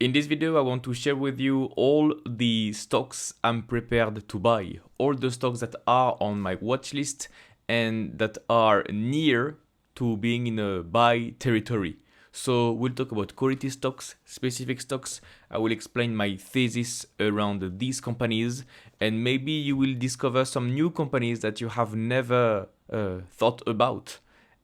In this video, I want to share with you all the stocks I'm prepared to buy, all the stocks that are on my watch list and that are near to being in a buy territory. So we'll talk about quality stocks, specific stocks. I will explain my thesis around these companies, and maybe you will discover some new companies that you have never thought about.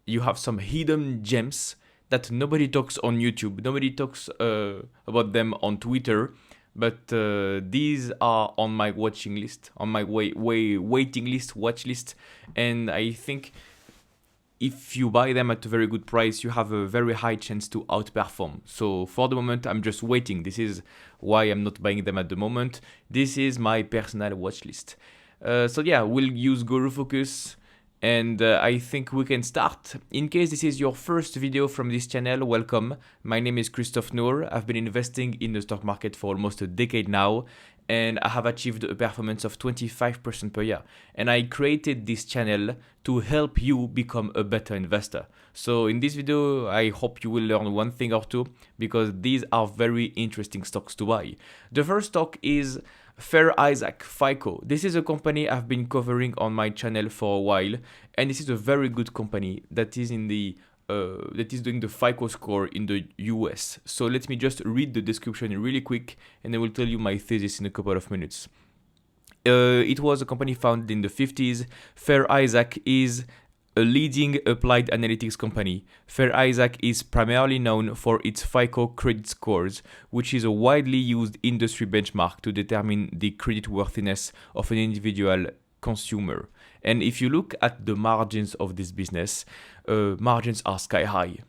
You have some hidden gems that nobody talks on YouTube, nobody talks about them on Twitter, but these are on my watching list, on my waiting list, watch list, and I think if you buy them at a very good price, you have a very high chance to outperform. So for the moment, I'm just waiting. This is why I'm not buying them at the moment. This is my personal watch list. So yeah, we'll use Guru Focus. And I think we can start. In case this is your first video from this channel, welcome. My name is Christophe Nour. I've been investing in the stock market for almost a decade now, and I have achieved a performance of 25% per year. And I created this channel to help you become a better investor. So in this video, I hope you will learn one thing or two, because these are very interesting stocks to buy. The first stock is Fair Isaac, FICO. This is a company I've been covering on my channel for a while, and this is a very good company that is in the that is doing the FICO score in the US. So let me just read the description really quick, and I will tell you my thesis in a couple of minutes. It was a company founded in the 50s. Fair Isaac is a leading applied analytics company. Fair Isaac is primarily known for its FICO credit scores, which is a widely used industry benchmark to determine the creditworthiness of an individual consumer. And if you look at the margins of this business, margins are sky high.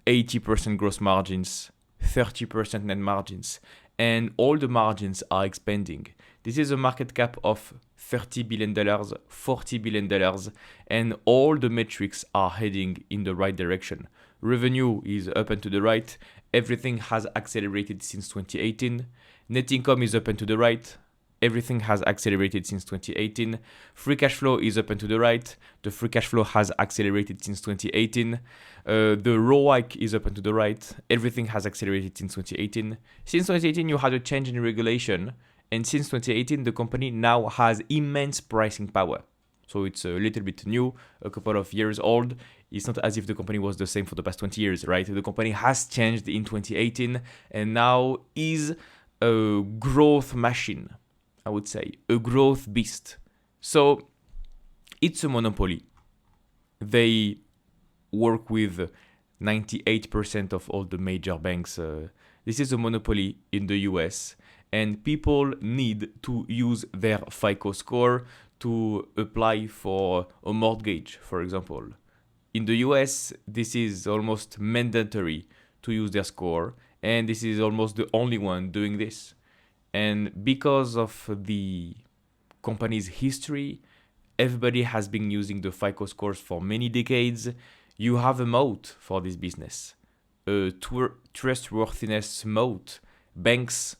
80% gross margins, 30% net margins, and all the margins are expanding. This is a market cap of $30 billion, $40 billion, and all the metrics are heading in the right direction. Revenue is up and to the right. Everything has accelerated since 2018. Net income is up and to the right. Everything has accelerated since 2018. Free cash flow is up and to the right. The free cash flow has accelerated since 2018. The ROIC is up and to the right. Everything has accelerated since 2018. Since 2018, you had a change in regulation. And since 2018, the company now has immense pricing power. So it's a little bit new, a couple of years old. It's not as if the company was the same for the past 20 years, right? The company has changed in 2018 and now is a growth machine, I would say, a growth beast. So it's a monopoly. They work with 98% of all the major banks. This is a monopoly in the US. And people need to use their FICO score to apply for a mortgage, for example. In the US, this is almost mandatory to use their score, and this is almost the only one doing this. And because of the company's history, everybody has been using the FICO scores for many decades. You have a moat for this business, a trustworthiness moat. Banks,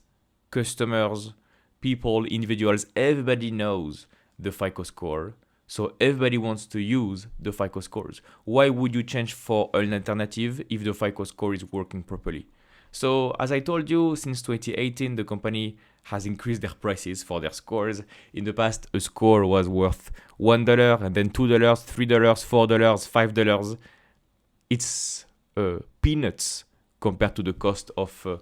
customers, people, individuals, everybody knows the FICO score. So everybody wants to use the FICO scores. Why would you change for an alternative if the FICO score is working properly? So as I told you, since 2018, the company has increased their prices for their scores. In the past, a score was worth $1 and then $2, $3, $4, $5. It's peanuts compared to the cost of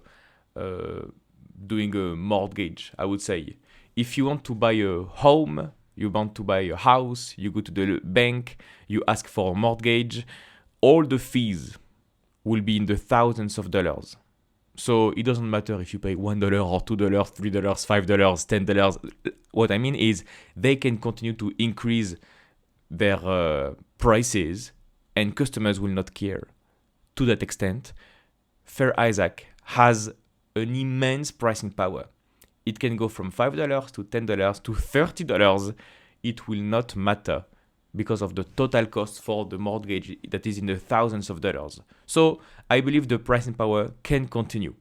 doing a mortgage, I would say. If you want to buy a home, you want to buy a house, you go to the bank, you ask for a mortgage, all the fees will be in the thousands of dollars. So it doesn't matter if you pay $1 or $2, $3, $5, $10. What I mean is they can continue to increase their prices and customers will not care. To that extent, Fair Isaac has an immense pricing power. It can go from $5 to $10 to $30. It will not matter because of the total cost for the mortgage that is in the thousands of dollars. So I believe the pricing power can continue.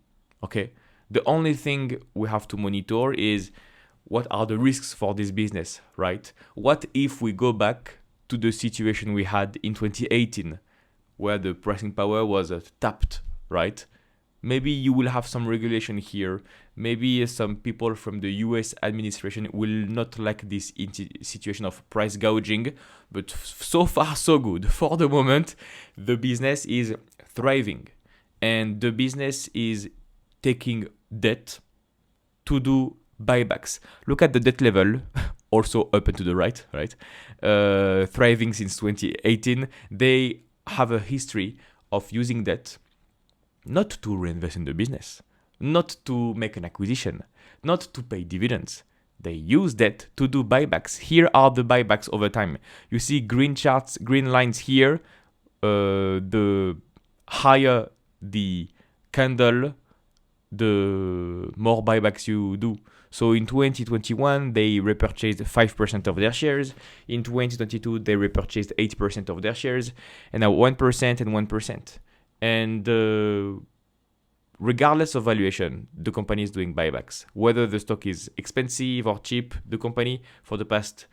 Okay. The only thing we have to monitor is what are the risks for this business, right? What if we go back to the situation we had in 2018 where the pricing power was tapped, right? maybe you will have some regulation here. Maybe some people from the US administration will not like this situation of price gouging, but so far so good. For the moment, the business is thriving and the business is taking debt to do buybacks. Look at the debt level, also up and to the right? Thriving since 2018. They have a history of using debt not to reinvest in the business, not to make an acquisition, not to pay dividends. They use debt to do buybacks. Here are the buybacks over time. You see green charts, green lines here. The higher the candle, the more buybacks you do. So in 2021, they repurchased 5% of their shares. In 2022, they repurchased 8% of their shares. And now 1% and 1%. And regardless of valuation, the company is doing buybacks. Whether the stock is expensive or cheap, the company for the past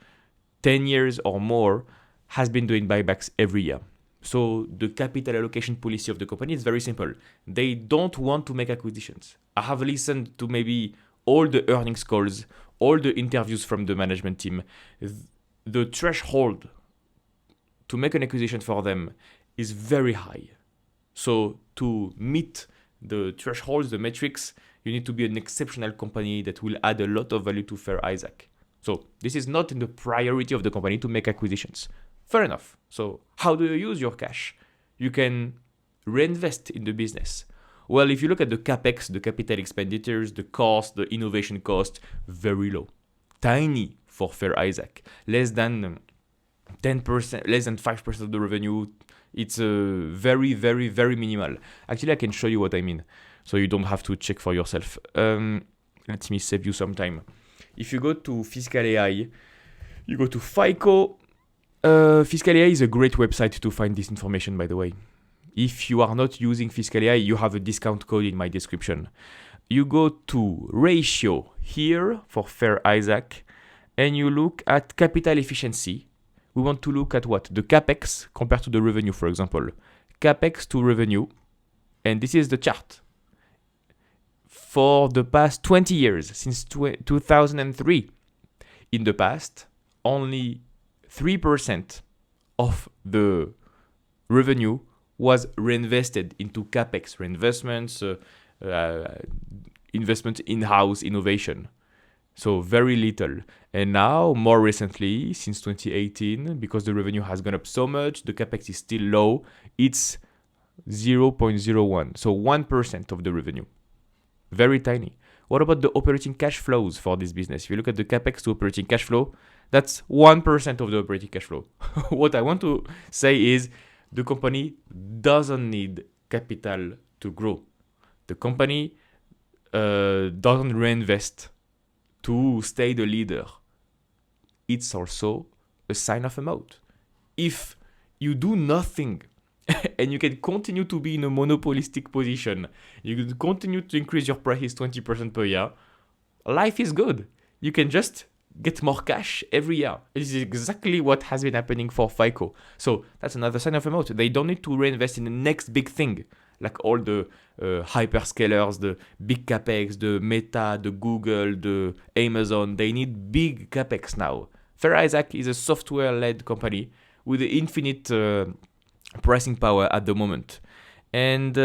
10 years or more has been doing buybacks every year. So the capital allocation policy of the company is very simple. They don't want to make acquisitions. I have listened to maybe all the earnings calls, all the interviews from the management team. The threshold to make an acquisition for them is very high. So to meet the thresholds, the metrics, you need to be an exceptional company that will add a lot of value to Fair Isaac. So this is not in the priority of the company to make acquisitions. Fair enough. So how do you use your cash? You can reinvest in the business. Well, if you look at the capex, the capital expenditures, the cost, the innovation cost, very low. Tiny for Fair Isaac. Less than 10%, less than 5% of the revenue. It's very, very, very minimal. Actually, I can show you what I mean, so you don't have to check for yourself. Let me save you some time. If you go to Fiscal AI, you go to FICO. Fiscal AI is a great website to find this information, by the way. If you are not using Fiscal AI, you have a discount code in my description. You go to ratio here for Fair Isaac, and you look at capital efficiency. We want to look at what? The capex compared to the revenue, for example. Capex to revenue. And this is the chart. For the past 20 years, since 2003, in the past, only 3% of the revenue was reinvested into capex, reinvestments, investment in-house innovation. So very little. And now, more recently, since 2018, because the revenue has gone up so much, the capex is still low, it's 0.01. So 1% of the revenue. Very tiny. What about the operating cash flows for this business? If you look at the capex to operating cash flow, that's 1% of the operating cash flow. What I want to say is the company doesn't need capital to grow. The company doesn't reinvest to stay the leader. It's also a sign of a moat. If you do nothing and you can continue to be in a monopolistic position, you can continue to increase your prices 20% per year, life is good. You can just get more cash every year. This is exactly what has been happening for FICO. So that's another sign of a moat. They don't need to reinvest in the next big thing, like all the hyperscalers, the big capex, the Meta, the Google, the Amazon. They need big capex now. Fair Isaac is a software-led company with infinite pricing power at the moment. And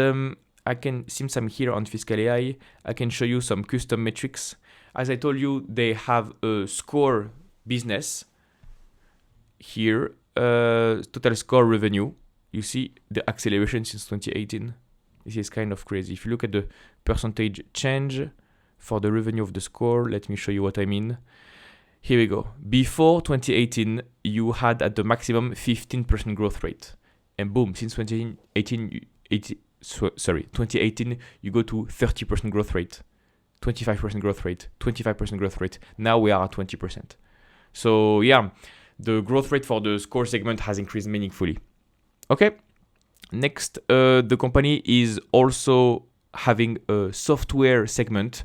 I can, since I'm here on Fiscal AI, I can show you some custom metrics. As I told you, they have a score business here, total score revenue. You see the acceleration since 2018. This is kind of crazy. If you look at the percentage change for the revenue of the score, let me show you what I mean. Here we go. Before 2018, you had at the maximum 15% growth rate. And boom, since 2018, you go to 30% growth rate, 25% growth rate, 25% growth rate. Now we are at 20%. So yeah, the growth rate for the score segment has increased meaningfully. Okay. Next, the company is also having a software segment,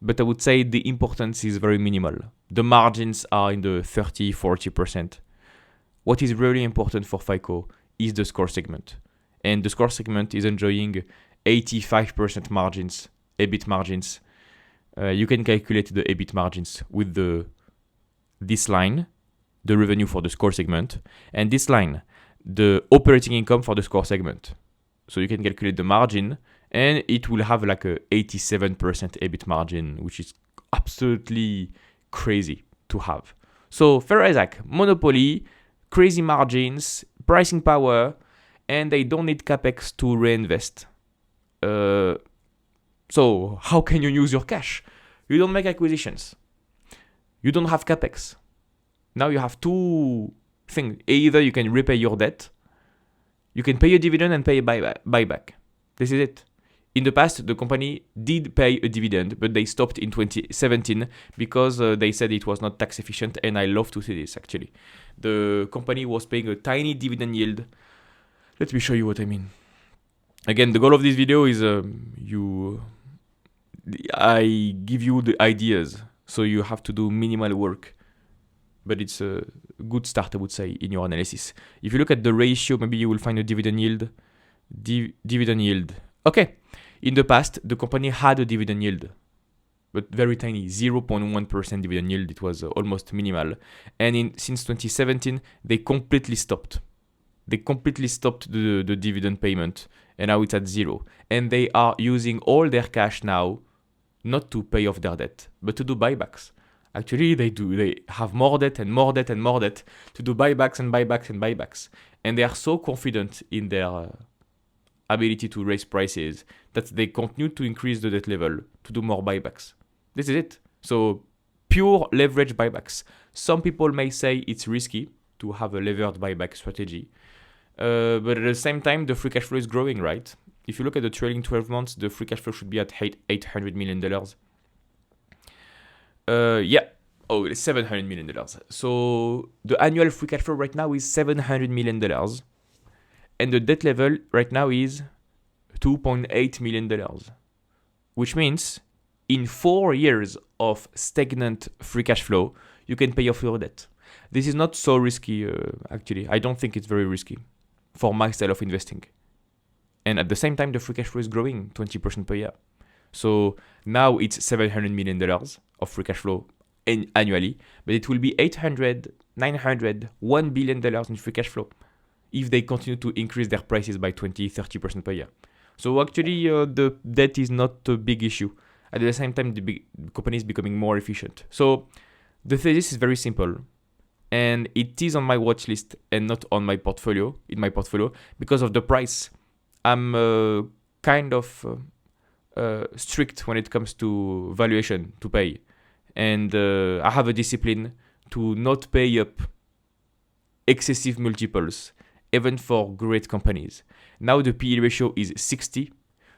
but I would say the importance is very minimal. The margins are in the 30-40%. What is really important for FICO is the score segment. And the score segment is enjoying 85% margins, EBIT margins. You can calculate the EBIT margins with this line, the revenue for the score segment, and this line, the operating income for the score segment. So you can calculate the margin, and it will have like a 87% EBIT margin, which is absolutely crazy to have. So Fair Isaac, monopoly, crazy margins, pricing power, and they don't need capex to reinvest. So how can you use your cash? You don't make acquisitions. You don't have capex. Now you have two things. Either you can repay your debt, you can pay a dividend and pay a buyback. This is it. In the past, the company did pay a dividend, but they stopped in 2017 because they said it was not tax efficient, and I love to see this actually. The company was paying a tiny dividend yield. Let me show you what I mean. Again, the goal of this video is I give you the ideas, so you have to do minimal work. But it's a good start, I would say, in your analysis. If you look at the ratio, maybe you will find a dividend yield. Dividend yield. Okay. In the past, the company had a dividend yield, but very tiny, 0.1% dividend yield. It was almost minimal. And since 2017, they completely stopped. They completely stopped the dividend payment, and now it's at zero. And they are using all their cash now, not to pay off their debt, but to do buybacks. Actually, they have more debt and more debt and more debt to do buybacks and buybacks and buybacks. And they are so confident in their ability to raise prices that they continue to increase the debt level to do more buybacks. This is it. So pure leverage buybacks. Some people may say it's risky to have a levered buyback strategy. But at the same time, the free cash flow is growing, right? If you look at the trailing 12 months, the free cash flow should be at $800 million. $700 million. So the annual free cash flow right now is $700 million. And the debt level right now is $2.8 million. Which means in 4 years of stagnant free cash flow, you can pay off your debt. This is not so risky, actually. I don't think it's very risky for my style of investing. And at the same time, the free cash flow is growing 20% per year. So now it's $700 million of free cash flow annually, but it will be $800, $900, $1 billion in free cash flow if they continue to increase their prices by 20-30% per year. So actually, the debt is not a big issue. At the same time, the company is becoming more efficient. So the thesis is very simple, and it is on my watch list and not on my portfolio, because of the price. I'm kind of strict when it comes to valuation to pay. And I have a discipline to not pay up excessive multiples, even for great companies. Now the PE ratio is 60.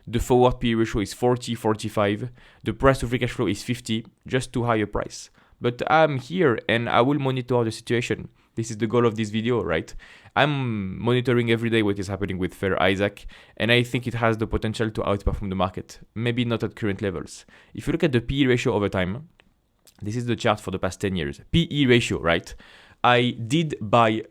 The forward PE ratio is 40, 45. The price to free cash flow is 50, just too high a price. But I'm here and I will monitor the situation. This is the goal of this video, right? I'm monitoring every day what is happening with Fair Isaac, and I think it has the potential to outperform the market. Maybe not at current levels. If you look at the PE ratio over time, this is the chart for the past 10 years. PE ratio, right? I did buy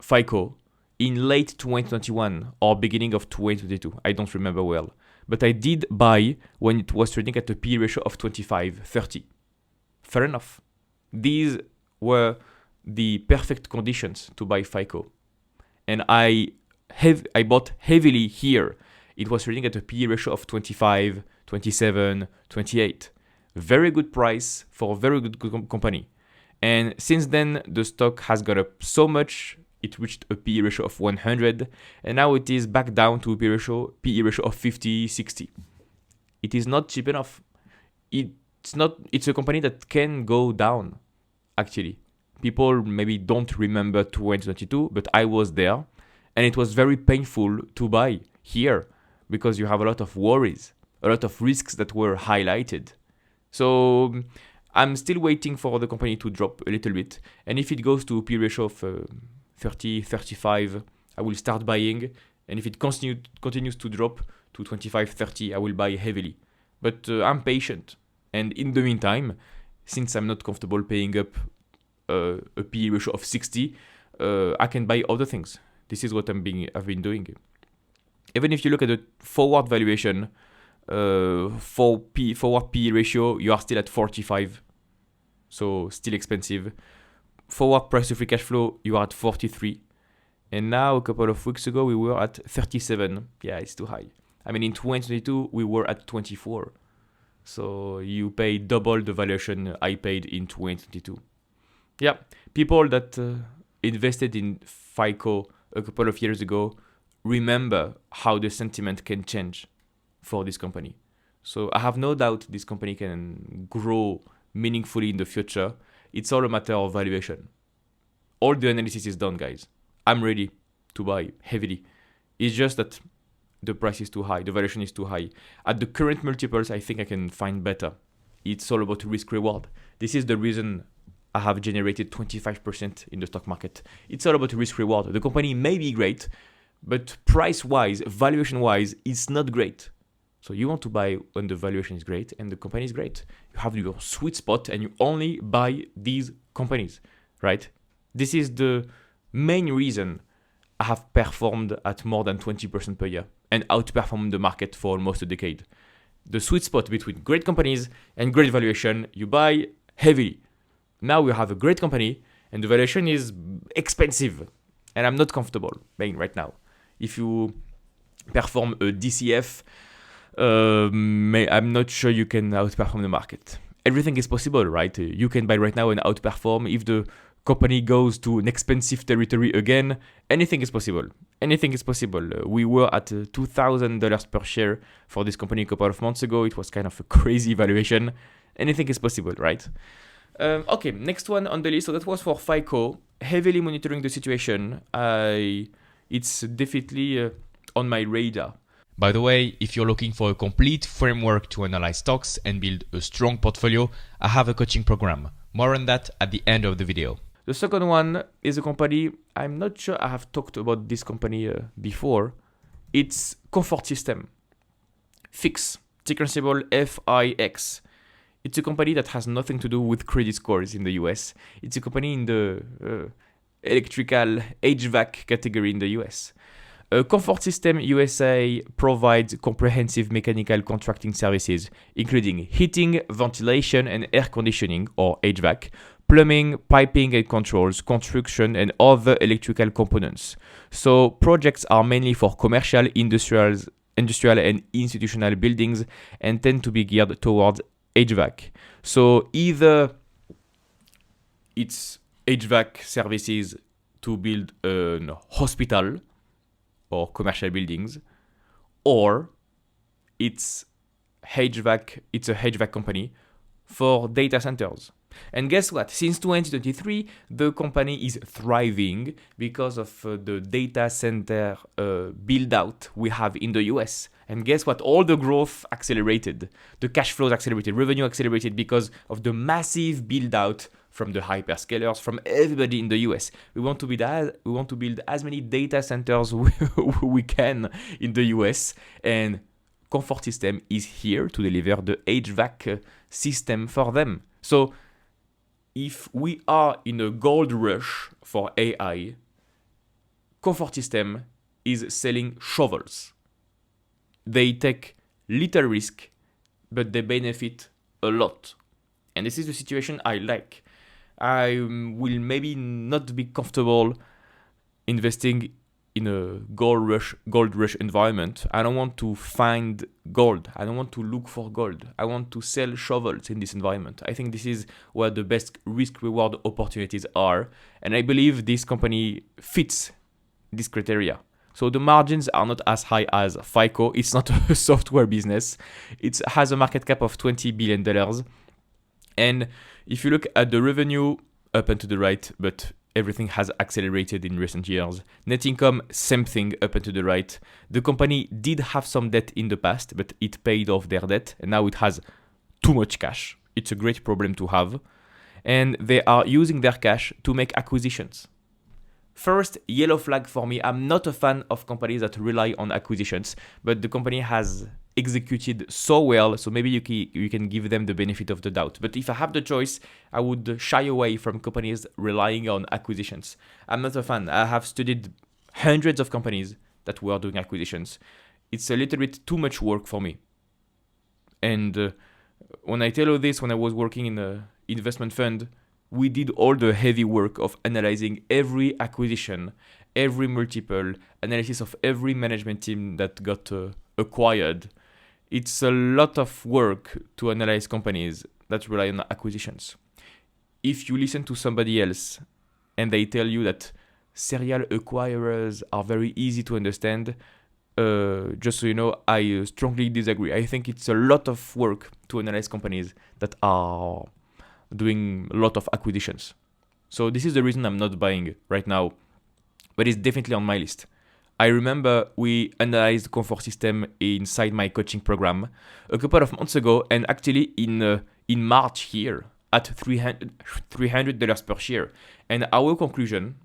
FICO in late 2021 or beginning of 2022. I don't remember well. But I did buy when it was trading at a PE ratio of 25, 30. Fair enough. These were the perfect conditions to buy FICO. And I bought heavily here. It was trading at a PE ratio of 25, 27, 28. Very good price for a very good company. And since then, the stock has gone up so much, it reached a PE ratio of 100, and now it is back down to a PE ratio of 50, 60. It is not cheap enough. It's a company that can go down, actually. People maybe don't remember 2022, but I was there, and it was very painful to buy here because you have a lot of worries, a lot of risks that were highlighted. So I'm still waiting for the company to drop a little bit, and if it goes to a PE ratio of 30, 35, I will start buying, and if it continues to drop to 25, 30, I will buy heavily. But I'm patient, and in the meantime, since I'm not comfortable paying up a PE ratio of 60, I can buy other things. This is what I've been doing. Even if you look at the forward valuation, forward PE ratio, you are still at 45. So still expensive. Forward price to free cash flow, you are at 43. And now a couple of weeks ago, we were at 37. Yeah, it's too high. I mean, in 2022, we were at 24. So you pay double the valuation I paid in 2022. Yeah, people that invested in FICO a couple of years ago remember how the sentiment can change for this company. So I have no doubt this company can grow meaningfully in the future. It's all a matter of valuation. All the analysis is done, guys. I'm ready to buy heavily. It's just that the price is too high, the valuation is too high. At the current multiples, I think I can find better. It's all about risk reward. This is the reason I have generated 25% in the stock market. It's all about risk reward. The company may be great, but price-wise, valuation-wise, it's not great. So you want to buy when the valuation is great and the company is great. You have your sweet spot and you only buy these companies, right? This is the main reason I have performed at more than 20% per year and outperformed the market for almost a decade. The sweet spot between great companies and great valuation, you buy heavily. Now we have a great company and the valuation is expensive and I'm not comfortable buying right now. If you perform a DCF, I'm not sure you can outperform the market. Everything is possible, right? You can buy right now and outperform. If the company goes to an expensive territory again, anything is possible. Anything is possible. We were at $2,000 per share for this company a couple of months ago. It was kind of a crazy valuation. Anything is possible, right? Okay, next one on the list. So that was for FICO. Heavily monitoring the situation. It's definitely on my radar. By the way, if you're looking for a complete framework to analyze stocks and build a strong portfolio, I have a coaching program. More on that at the end of the video. The second one is a company, I'm not sure I have talked about this company before. It's Comfort System. FIX, ticker symbol FIX. It's a company that has nothing to do with credit scores in the US. It's a company in the electrical HVAC category in the US. Comfort System USA provides comprehensive mechanical contracting services, including heating, ventilation, and air conditioning, or HVAC, plumbing, piping and controls, construction, and other electrical components. So projects are mainly for commercial, industrial, and institutional buildings and tend to be geared towards HVAC. So either it's HVAC services to build a hospital or commercial buildings, or it's a HVAC company for data centers. And guess what? Since 2023, the company is thriving because of the data center build out we have in the US. And guess what? All the growth accelerated, the cash flows accelerated, revenue accelerated because of the massive build out from the hyperscalers, from everybody in the US. We want to build as many data centers we can in the US, and Comfort System is here to deliver the HVAC system for them. So if we are in a gold rush for AI, Comfort System is selling shovels. They take little risk, but they benefit a lot. And this is the situation I like. I will maybe not be comfortable investing in a gold rush environment. I don't want to find gold. I don't want to look for gold. I want to sell shovels in this environment. I think this is where the best risk reward opportunities are. And I believe this company fits this criteria. So the margins are not as high as FICO. It's not a software business. It has a market cap of $20 billion. And if you look at the revenue, up and to the right, but everything has accelerated in recent years. Net income, same thing, up and to the right. The company did have some debt in the past, but it paid off their debt, and now it has too much cash. It's a great problem to have. And they are using their cash to make acquisitions. First, yellow flag for me. I'm not a fan of companies that rely on acquisitions, but the company has executed so well, so maybe you can give them the benefit of the doubt. But if I have the choice, I would shy away from companies relying on acquisitions. I'm not a fan. I have studied hundreds of companies that were doing acquisitions. It's a little bit too much work for me. And when I tell you this, when I was working in an investment fund, we did all the heavy work of analyzing every acquisition, every multiple, analysis of every management team that got acquired. It's a lot of work to analyze companies that rely on acquisitions. If you listen to somebody else and they tell you that serial acquirers are very easy to understand, just so you know, I strongly disagree. I think it's a lot of work to analyze companies that are doing a lot of acquisitions. So this is the reason I'm not buying right now, but it's definitely on my list. I remember we analyzed comfort system inside my coaching program a couple of months ago, and actually in March here at $300 per share. And our conclusion,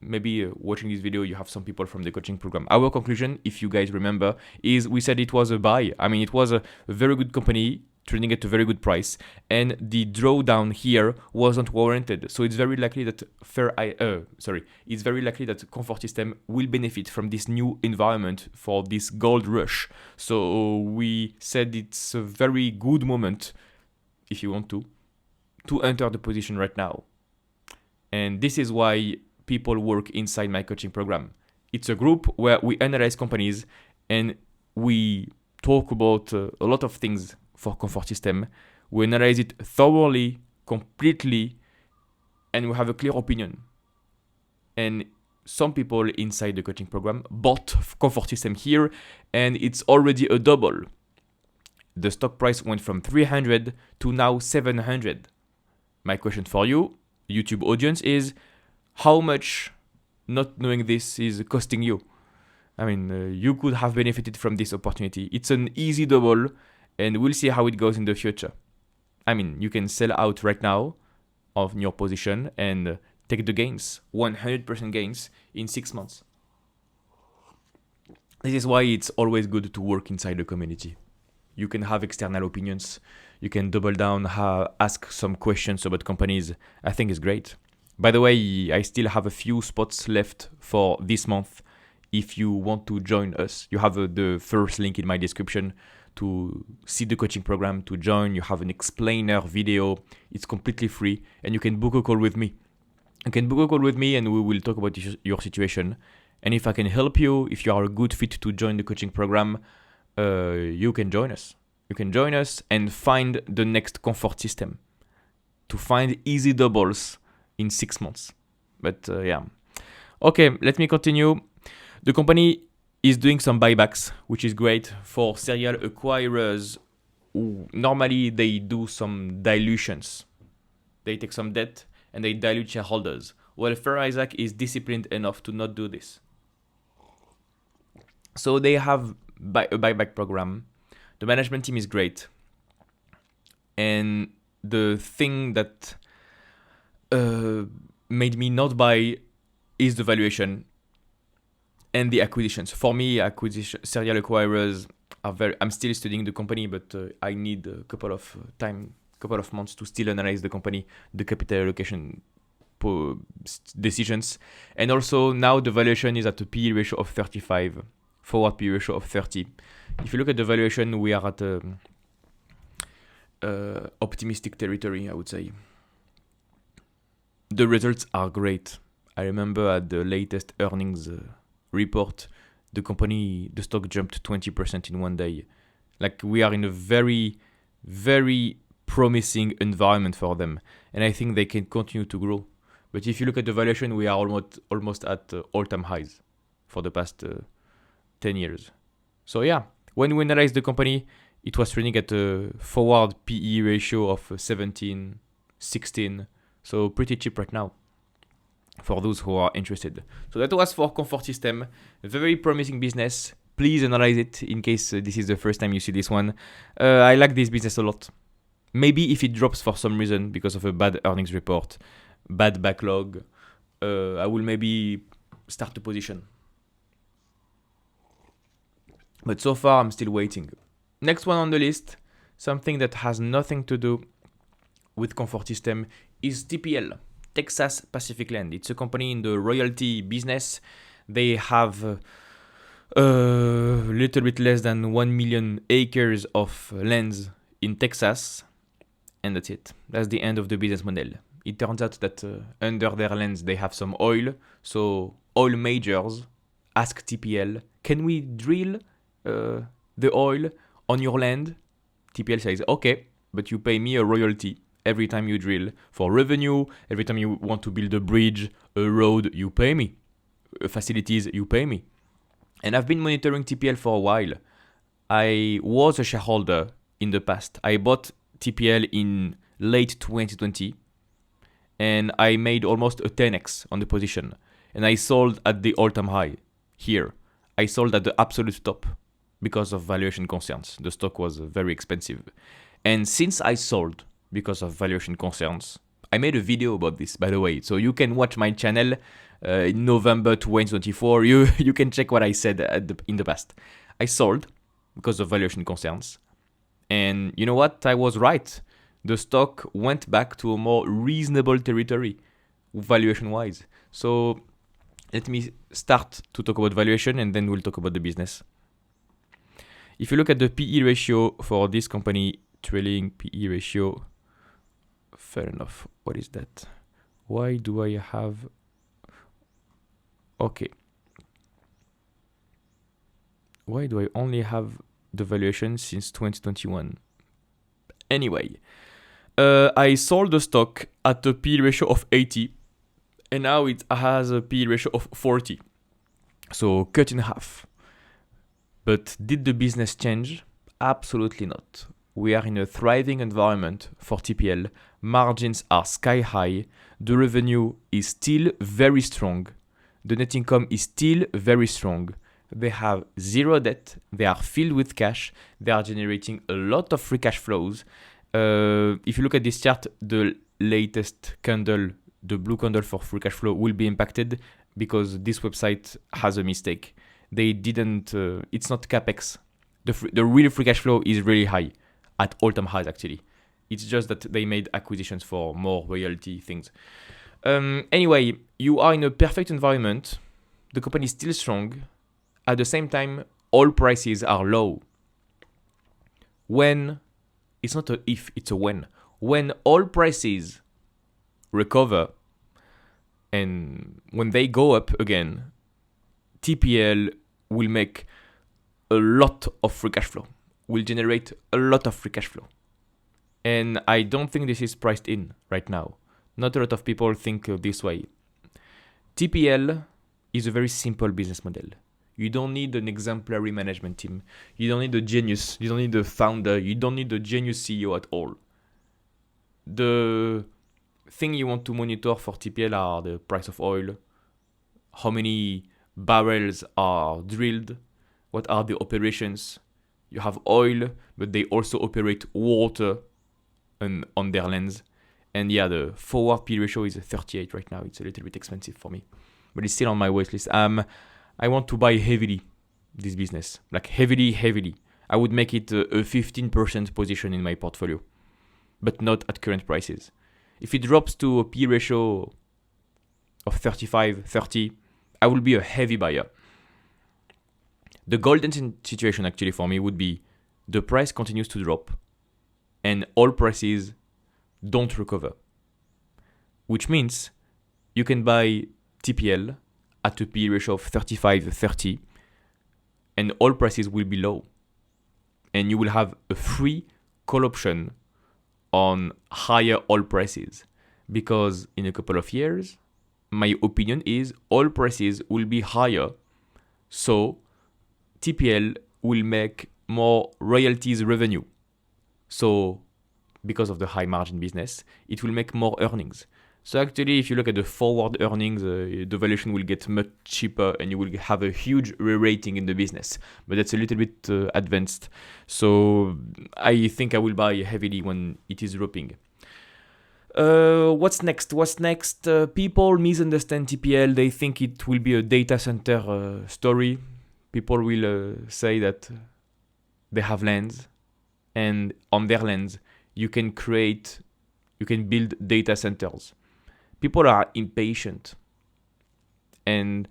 maybe watching this video you have some people from the coaching program. Our conclusion, if you guys remember, is we said it was a buy. I mean, it was a very good company trading at a very good price, and the drawdown here wasn't warranted. So it's very likely that it's very likely that comfort system will benefit from this new environment for this gold rush. So we said it's a very good moment, if you want to enter the position right now. And this is why people work inside my coaching program. It's a group where we analyze companies and we talk about a lot of things for comfort system. We analyze it thoroughly, completely, and we have a clear opinion. And some people inside the coaching program bought comfort system here, and it's already a double. The stock price went from 300 to now 700. My question for you, YouTube audience, is how much not knowing this is costing you? I mean, you could have benefited from this opportunity. It's an easy double, and we'll see how it goes in the future. I mean, you can sell out right now of your position and take the gains, 100% gains in 6 months. This is why it's always good to work inside the community. You can have external opinions. You can double down, ask some questions about companies. I think it's great. By the way, I still have a few spots left for this month. If you want to join us, you have the first link in my description to see the coaching program, to join. You have an explainer video. It's completely free, and you can book a call with me. You can book a call with me and we will talk about your situation. And if I can help you, if you are a good fit to join the coaching program, you can join us. You can join us and find the next comfort system, to find easy doubles in 6 months. But yeah. Okay, let me continue. The company is doing some buybacks, which is great for serial acquirers. Normally, they do some dilutions. They take some debt and they dilute shareholders. Well, Fair Isaac is disciplined enough to not do this. So they have a buyback program. The management team is great. And the thing that made me not buy is the valuation and the acquisitions. For me, serial acquirers are I'm still studying the company, but I need a couple of months to still analyze the company, the capital allocation decisions. And also now the valuation is at a PE ratio of 35, forward PE ratio of 30. If you look at the valuation, we are at optimistic territory, I would say. The results are great. I remember at the latest earnings report, the stock jumped 20% in one day. Like, we are in a very, very promising environment for them, and I think they can continue to grow. But if you look at the valuation, we are almost at all-time highs for the past 10 years. So yeah, when we analyze the company, it was trading at a forward PE ratio of 17, 16, so pretty cheap right now for those who are interested. So that was for Comfort System. A very promising business. Please analyze it in case this is the first time you see this one. I like this business a lot. Maybe if it drops for some reason because of a bad earnings report, bad backlog, I will maybe start the position. But so far, I'm still waiting. Next one on the list, something that has nothing to do with Comfort System, is TPL, Texas Pacific Land. It's a company in the royalty business. They have A little bit less than 1 million acres of lands in Texas, and that's it. That's the end of the business model. It turns out that under their lands they have some oil, so oil majors ask TPL, can we drill the oil on your land? TPL says, okay, but you pay me a royalty every time you drill. For revenue, every time you want to build a bridge, a road, you pay me. Facilities, you pay me. And I've been monitoring TPL for a while. I was a shareholder in the past. I bought TPL in late 2020 and I made almost a 10x on the position. And I sold at the all-time high here. I sold at the absolute top because of valuation concerns. The stock was very expensive. And since I sold because of valuation concerns, I made a video about this, by the way. So you can watch my channel in November 2024. You can check what I said in the past. I sold because of valuation concerns. And you know what? I was right. The stock went back to a more reasonable territory valuation-wise. So let me start to talk about valuation and then we'll talk about the business. If you look at the PE ratio for this company, trailing PE ratio, fair enough. What is that? Why do I have... Okay. Why do I only have the valuation since 2021? Anyway, I sold the stock at a PE ratio of 80 and now it has a PE ratio of 40. So cut in half. But did the business change? Absolutely not. We are in a thriving environment for TPL. Margins are sky high. The revenue is still very strong. The net income is still very strong. They have zero debt. They are filled with cash. They are generating a lot of free cash flows. If you look at this chart, the latest candle, the blue candle for free cash flow will be impacted because this website has a mistake. They didn't, it's not CapEx. The real free cash flow is really high, at all-time highs actually. It's just that they made acquisitions for more royalty things. Anyway, you are in a perfect environment. The company is still strong. At the same time, all prices are low. When, it's not a if, it's a when all prices recover and when they go up again, TPL will make a lot of free cash flow, will generate a lot of free cash flow. And I don't think this is priced in right now. Not a lot of people think this way. TPL is a very simple business model. You don't need an exemplary management team. You don't need a genius. You don't need a founder. You don't need a genius CEO at all. The thing you want to monitor for TPL are the price of oil, how many barrels are drilled, what are the operations. You have oil, but they also operate water on their lands. And yeah, the forward P ratio is 38 right now. It's a little bit expensive for me, but it's still on my watch list. I want to buy heavily this business, like heavily. I would make it a 15% position in my portfolio, but not at current prices. If it drops to a P ratio of 35, 30, I will be a heavy buyer. The golden situation actually for me would be the price continues to drop and all prices don't recover, which means you can buy TPL at a P ratio of 35, 30 and all prices will be low and you will have a free call option on higher oil prices, because in a couple of years, my opinion is oil prices will be higher, so TPL will make more royalties revenue. So because of the high margin business, it will make more earnings. So actually, if you look at the forward earnings, the valuation will get much cheaper and you will have a huge re-rating in the business. But that's a little bit advanced. So I think I will buy heavily when it is dropping. What's next? People misunderstand TPL. They think it will be a data center story. People will say that they have lands, and on their lands, you can build data centers. People are impatient, and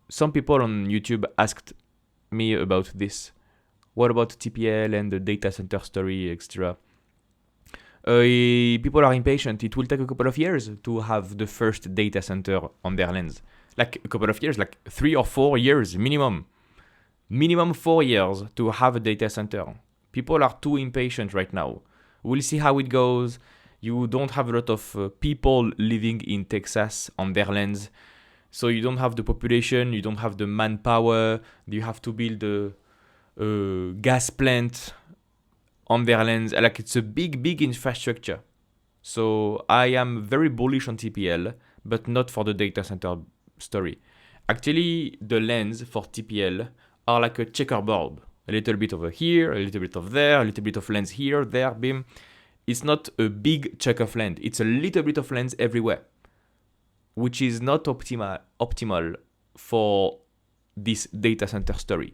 some people on YouTube asked me about this. What about TPL and the data center story, etc.? People are impatient. It will take a couple of years to have the first data center on their lands. Like a couple of years, like 3 or 4 years minimum. Minimum 4 years to have a data center. People are too impatient right now. We'll see how it goes. You don't have a lot of people living in Texas on their lands. So you don't have the population, you don't have the manpower. You have to build a gas plant on their lands. Like it's a big infrastructure. So I am very bullish on TPL, but not for the data center story. Actually, the lands for TPL are like a checkerboard. A little bit over here, a little bit of there, a little bit of lands here, there, bim. It's not a big chunk of land. It's a little bit of lands everywhere, which is not optimal for this data center story.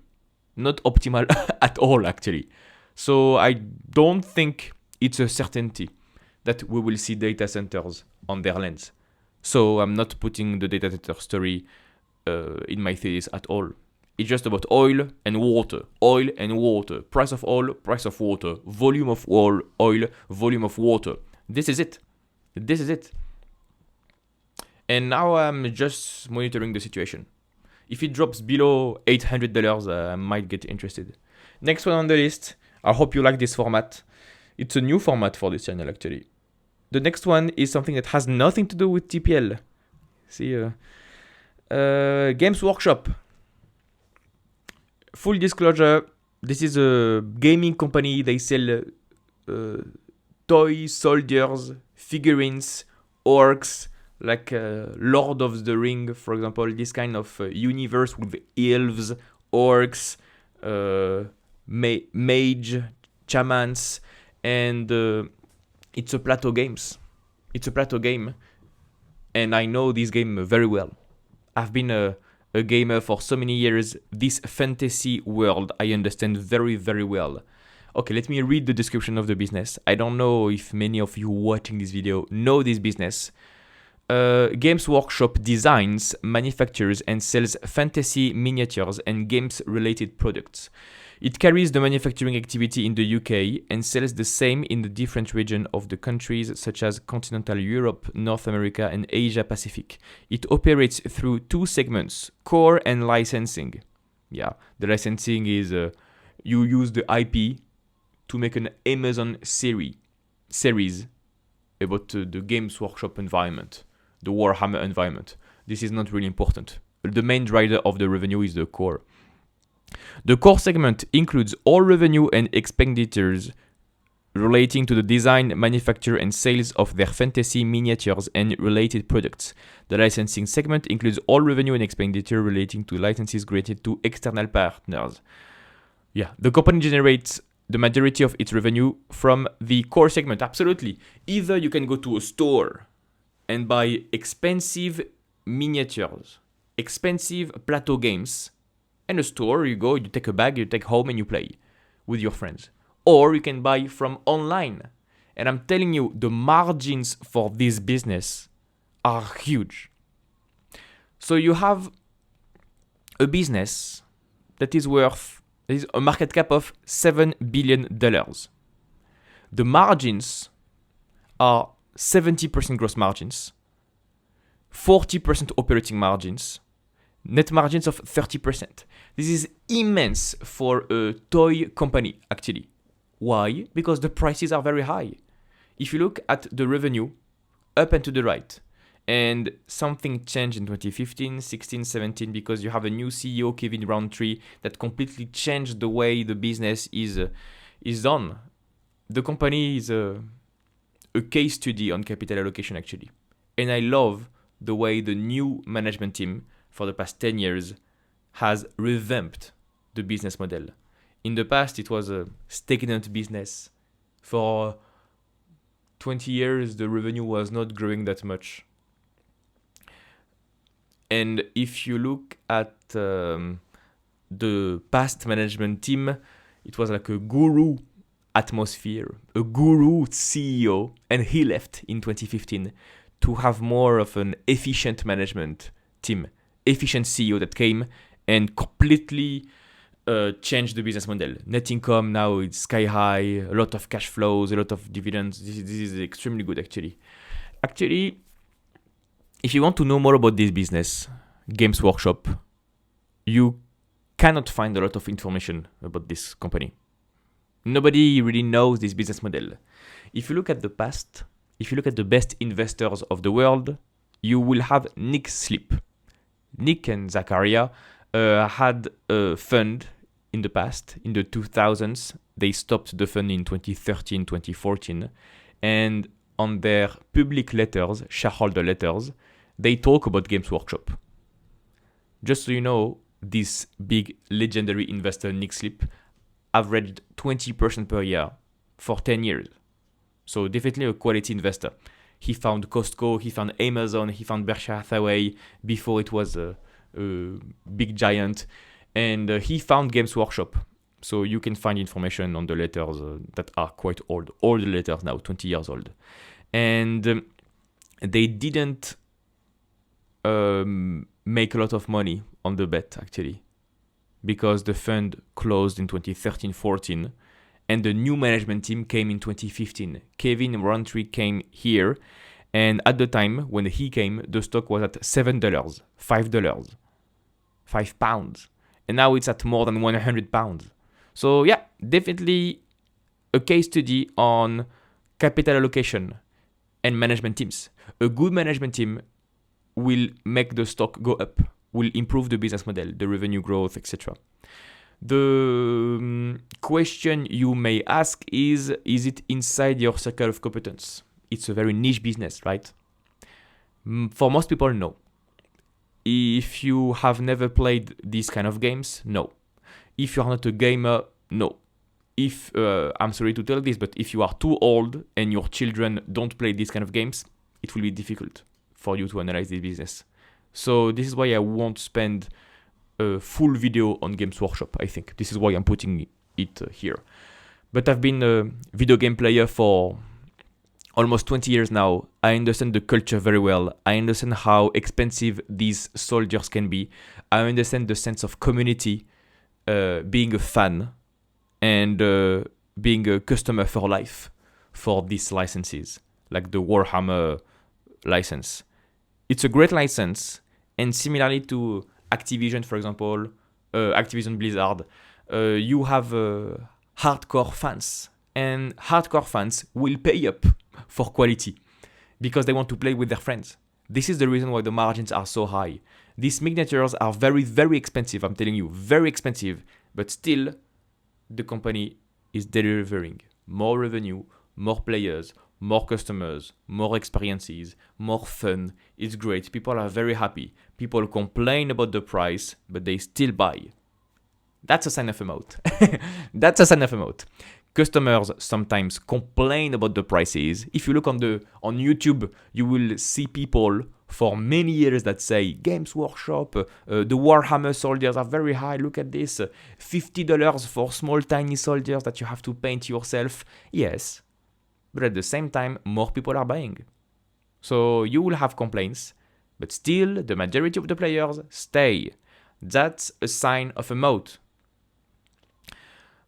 Not optimal at all, actually. So I don't think it's a certainty that we will see data centers on their lands. So I'm not putting the data center story in my thesis at all. It's just about oil and water, price of oil, price of water, volume of oil, volume of water. This is it. And now I'm just monitoring the situation. If it drops below $800, I might get interested. Next one on the list. I hope you like this format. It's a new format for this channel, actually. The next one is something that has nothing to do with TPL. See, Games Workshop. Full disclosure, this is a gaming company. They sell toy soldiers, figurines, orcs, like Lord of the Ring, for example. This kind of universe with elves, orcs, mage, shamans, and it's a plateau games. It's a plateau game, and I know this game very well. I've been a gamer for so many years. This fantasy world I understand very, very well. Okay, let me read the description of the business. I don't know if many of you watching this video know this business. Games Workshop designs, manufactures, and sells fantasy miniatures and games-related products. It carries the manufacturing activity in the UK and sells the same in the different regions of the countries such as continental Europe, North America, and Asia Pacific. It operates through 2 segments, core and licensing. Yeah, the licensing is you use the IP to make an Amazon series about the Games Workshop environment, the Warhammer environment. This is not really important. The main driver of the revenue is the core. The core segment includes all revenue and expenditures relating to the design, manufacture, and sales of their fantasy miniatures and related products. The licensing segment includes all revenue and expenditure relating to licenses granted to external partners. Yeah, the company generates the majority of its revenue from the core segment. Absolutely. Either you can go to a store and buy expensive miniatures, expensive plateau games. In a store, you go, you take a bag, you take home and you play with your friends. Or you can buy from online. And I'm telling you, the margins for this business are huge. So you have a business that is worth a market cap of $7 billion. The margins are 70% gross margins, 40% operating margins, net margins of 30%. This is immense for a toy company, actually. Why? Because the prices are very high. If you look at the revenue up and to the right, and something changed in 2015, 16, 17, because you have a new CEO, Kevin Roundtree, that completely changed the way the business is done. The company is a case study on capital allocation, actually. And I love the way the new management team for the past 10 years has revamped the business model. In the past, it was a stagnant business. For 20 years, the revenue was not growing that much. And if you look at the past management team, it was like a guru atmosphere, a guru CEO, and he left in 2015 to have more of an efficient management team efficient CEO that came and completely changed the business model. Net income now it's sky high, a lot of cash flows, a lot of dividends. This is extremely good actually. Actually, if you want to know more about this business, Games Workshop, you cannot find a lot of information about this company. Nobody really knows this business model. If you look at the past, if you look at the best investors of the world, you will have Nick Sleep. Nick and Zachariah had a fund in the past, in the 2000s. They stopped the fund in 2013, 2014. And on their public letters, shareholder letters, they talk about Games Workshop. Just so you know, this big legendary investor, Nick Sleep, averaged 20% per year for 10 years. So definitely a quality investor. He found Costco, he found Amazon, he found Berkshire Hathaway before it was a big giant. And he found Games Workshop. So you can find information on the letters that are quite old. All the letters now, 20 years old. And they didn't make a lot of money on the bet, actually, because the fund closed in 2013-14 and the new management team came in 2015. Kevin Rountree came here, and at the time when he came, the stock was at $7, $5, £5, and now it's at more than £100. So yeah, definitely a case study on capital allocation and management teams. A good management team will make the stock go up, will improve the business model, the revenue growth, etc. The question you may ask is it inside your circle of competence? It's a very niche business, right? For most people, no. If you have never played these kind of games, no. If you are not a gamer, no. If, I'm sorry to tell this, but if you are too old and your children don't play these kind of games, it will be difficult for you to analyze this business. So this is why I won't spend a full video on Games Workshop, I think. This is why I'm putting it here. But I've been a video game player for almost 20 years now. I understand the culture very well. I understand how expensive these soldiers can be. I understand the sense of community, being a fan, and being a customer for life for these licenses, like the Warhammer license. It's a great license, and similarly to Activision, for example, Activision Blizzard, you have hardcore fans, and hardcore fans will pay up for quality because they want to play with their friends. This is the reason why the margins are so high. These miniatures are very, very expensive, I'm telling you, very expensive, but still the company is delivering more revenue, more players, more customers, more experiences, more fun. It's great. People are very happy. People complain about the price, but they still buy. That's a sign of a moat. That's a sign of a moat. Customers sometimes complain about the prices. If you look on YouTube, you will see people for many years that say, Games Workshop, the Warhammer soldiers are very high. Look at this, $50 for small tiny soldiers that you have to paint yourself. Yes, but at the same time, more people are buying. So you will have complaints, but still the majority of the players stay. That's a sign of a moat.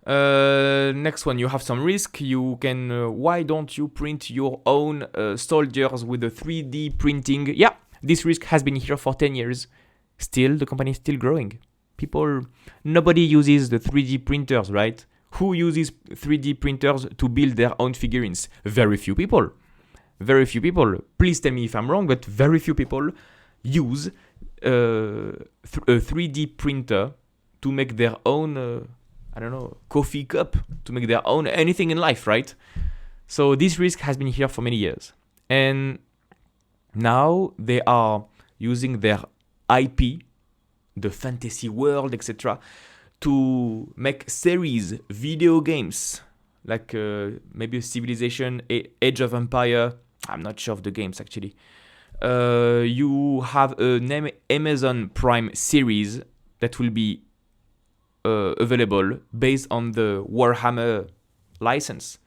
Next one, you have some risk. You can, why don't you print your own soldiers with a 3D printing? Yeah, this risk has been here for 10 years. Still, the company is still growing. Nobody uses the 3D printers, right? Who uses 3D printers to build their own figurines? Very few people. Very few people. Please tell me if I'm wrong, but very few people use a 3D printer to make their own, coffee cup, to make their own anything in life, right? So this risk has been here for many years. And now they are using their IP, the fantasy world, etc., to make series, video games, like maybe Civilization, Age of Empire. I'm not sure of the games, actually. You have an Amazon Prime series that will be available based on the Warhammer license.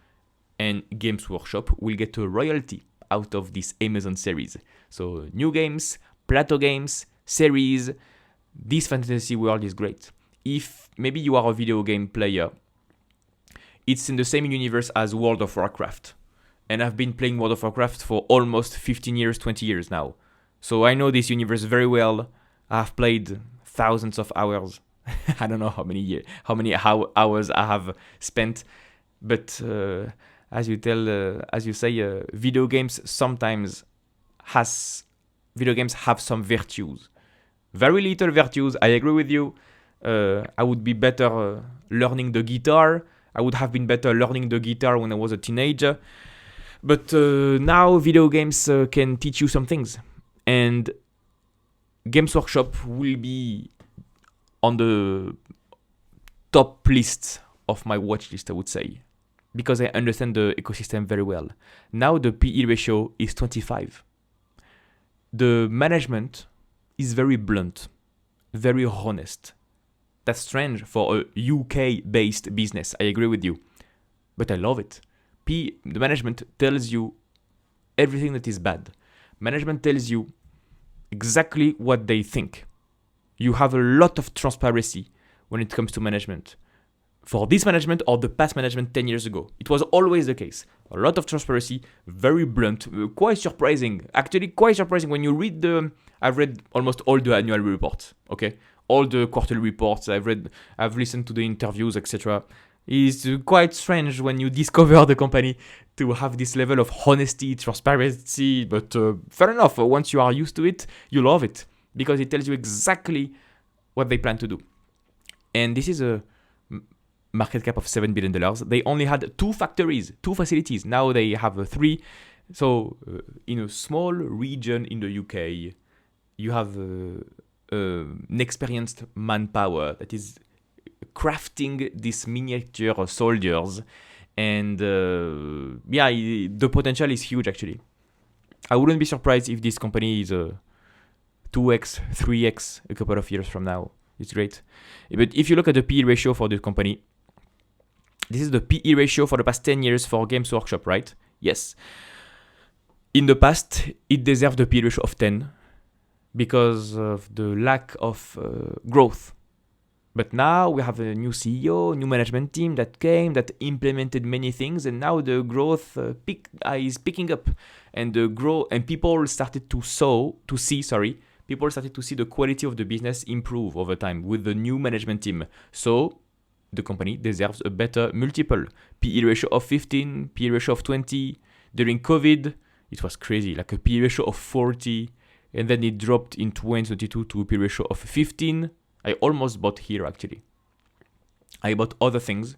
And Games Workshop will get a royalty out of this Amazon series. So new games, plateau games, series. This fantasy world is great. If maybe you are a video game player, it's in the same universe as World of Warcraft. And I've been playing World of Warcraft for almost 15 years, 20 years now. So I know this universe very well. I've played thousands of hours. I don't know how many hours I have spent. But as you say, video games have some virtues. Very little virtues. I agree with you. I would be better learning the guitar. I would have been better learning the guitar when I was a teenager. But now video games can teach you some things. And Games Workshop will be on the top list of my watch list, I would say, because I understand the ecosystem very well. Now the PE ratio is 25. The management is very blunt, very honest. That's strange for a UK-based business, I agree with you. But I love it. The management tells you everything that is bad. Management tells you exactly what they think. You have a lot of transparency when it comes to management. For this management or the past management 10 years ago, it was always the case. A lot of transparency, very blunt, quite surprising. Actually, quite surprising when you read I've read almost all the annual reports, okay? All the quarterly reports, I've listened to the interviews, etc. It's quite strange when you discover the company to have this level of honesty, transparency, but fair enough. Once you are used to it, you love it because it tells you exactly what they plan to do. And this is a market cap of $7 billion. They only had 2 facilities. Now they have 3. So in a small region in the UK, you have an experienced manpower that is crafting these miniature soldiers, and the potential is huge actually. I wouldn't be surprised if this company is 2x, 3x a couple of years from now. It's great. But if you look at the PE ratio for the company, this is the PE ratio for the past 10 years for Games Workshop, right? Yes. In the past, it deserved a PE ratio of 10 because of the lack of growth. But now we have a new CEO, new management team that implemented many things, and now the growth is picking up, and people started to see the quality of the business improve over time with the new management team. So the company deserves a better multiple. PE ratio of 15, PE ratio of 20. During COVID, it was crazy, like a PE ratio of 40, and then it dropped in 2022 to a PE ratio of 15. I almost bought here actually. I bought other things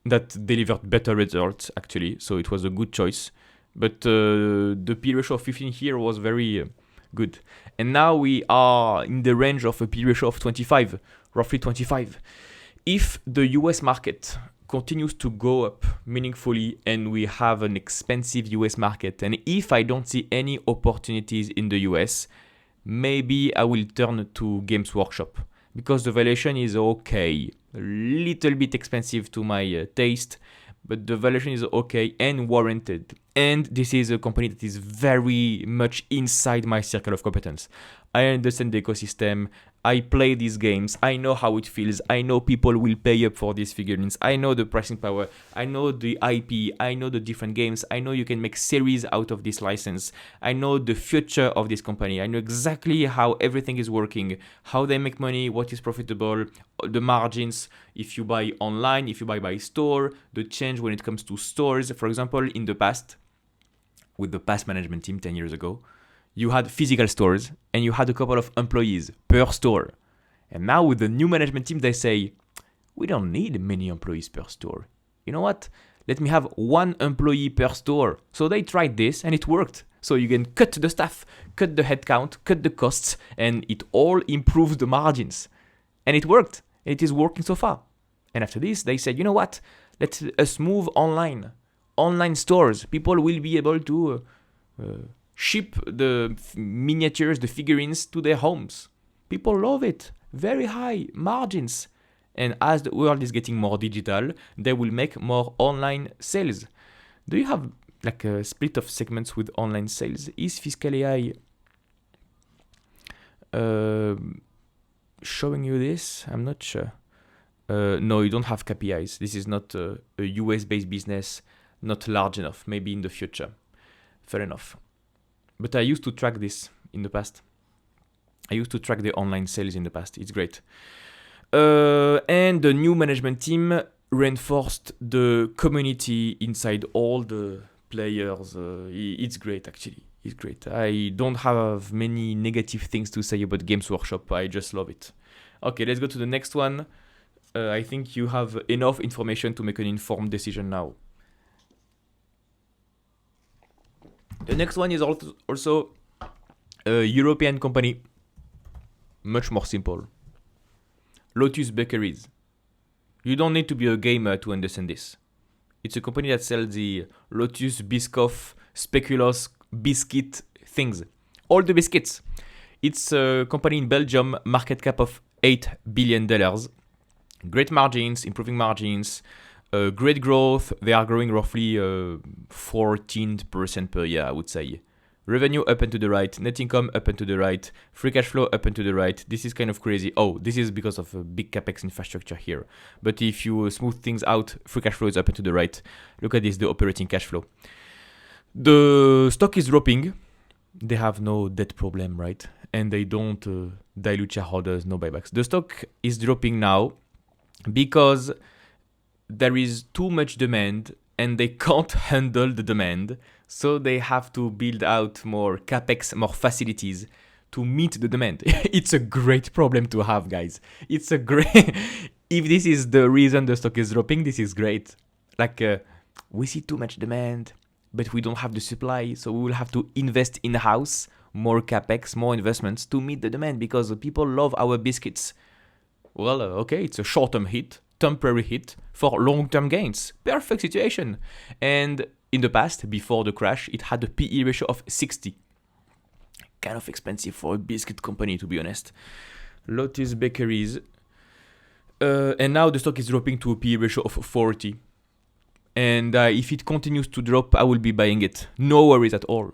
that delivered better results actually, so it was a good choice. But the PE ratio of 15 here was very good. And now we are in the range of a PE ratio of 25, roughly 25. If the US market continues to go up meaningfully and we have an expensive US market, and if I don't see any opportunities in the US, maybe I will turn to Games Workshop because the valuation is okay. A little bit expensive to my taste, but the valuation is okay and warranted. And this is a company that is very much inside my circle of competence. I understand the ecosystem. I play these games. I know how it feels. I know people will pay up for these figurines. I know the pricing power. I know the IP. I know the different games. I know you can make series out of this license. I know the future of this company. I know exactly how everything is working, how they make money, what is profitable, the margins, if you buy online, if you buy by store, the change when it comes to stores. For example, in the past, with the past management team 10 years ago, you had physical stores and you had a couple of employees per store. And now with the new management team, they say, we don't need many employees per store. You know what? Let me have 1 employee per store. So they tried this and it worked. So you can cut the staff, cut the headcount, cut the costs, and it all improves the margins. And it worked. It is working so far. And after this, they said, you know what? Let us move online. Online stores. People will be able to ship the miniatures, the figurines to their homes. People love it. Very high margins. And as the world is getting more digital, they will make more online sales. Do you have like a split of segments with online sales? Is Fiscal AI showing you this. I'm not sure. No, you don't have KPIs. This is not a US-based business, not large enough. Maybe in the future. Fair enough. But I used to track this in the past. I used to track the online sales in the past. It's great. And the new management team reinforced the community inside all the players. It's great, actually. It's great. I don't have many negative things to say about Games Workshop. I just love it. Okay, let's go to the next one. I think you have enough information to make an informed decision now. The next one is also a European company. Much more simple. Lotus Bakeries. You don't need to be a gamer to understand this. It's a company that sells the Lotus Biscoff, Speculoos, biscuit things. All the biscuits. It's a company in Belgium, market cap of $8 billion. Great margins, improving margins, great growth. They are growing roughly 14% per year, I would say. Revenue up and to the right, net income up and to the right, free cash flow up and to the right. This is kind of crazy. Oh, this is because of a big capex infrastructure here. But if you smooth things out, free cash flow is up and to the right. Look at this, the operating cash flow. The stock is dropping. They have no debt problem, right? And they don't dilute shareholders, no buybacks. The stock is dropping now because there is too much demand and they can't handle the demand. So they have to build out more capex, more facilities to meet the demand. It's a great problem to have, guys. It's a great... If this is the reason the stock is dropping, this is great. Like, we see too much demand, but we don't have the supply. So we will have to invest in-house, more capex, more investments to meet the demand because people love our biscuits. Well, okay, it's a short-term hit, temporary hit for long-term gains. Perfect situation. And in the past, before the crash, it had a PE ratio of 60. Kind of expensive for a biscuit company, to be honest. Lotus Bakeries. And now the stock is dropping to a PE ratio of 40. And if it continues to drop, I will be buying it. No worries at all.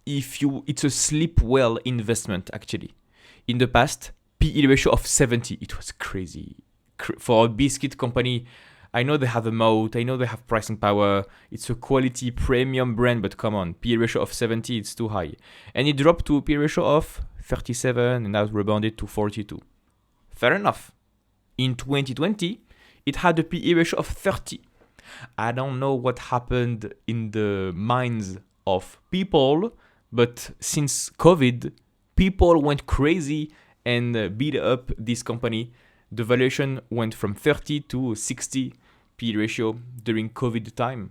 It's a sleep well investment, actually. In the past, PE ratio of 70. It was crazy. For a biscuit company, I know they have a moat, I know they have pricing power, it's a quality premium brand, but come on, PE ratio of 70, it's too high. And it dropped to a PE ratio of 37 and now rebounded to 42. Fair enough. In 2020, it had a PE ratio of 30. I don't know what happened in the minds of people, but since COVID, people went crazy and beat up this company. The valuation went from 30 to 60 P ratio during COVID time.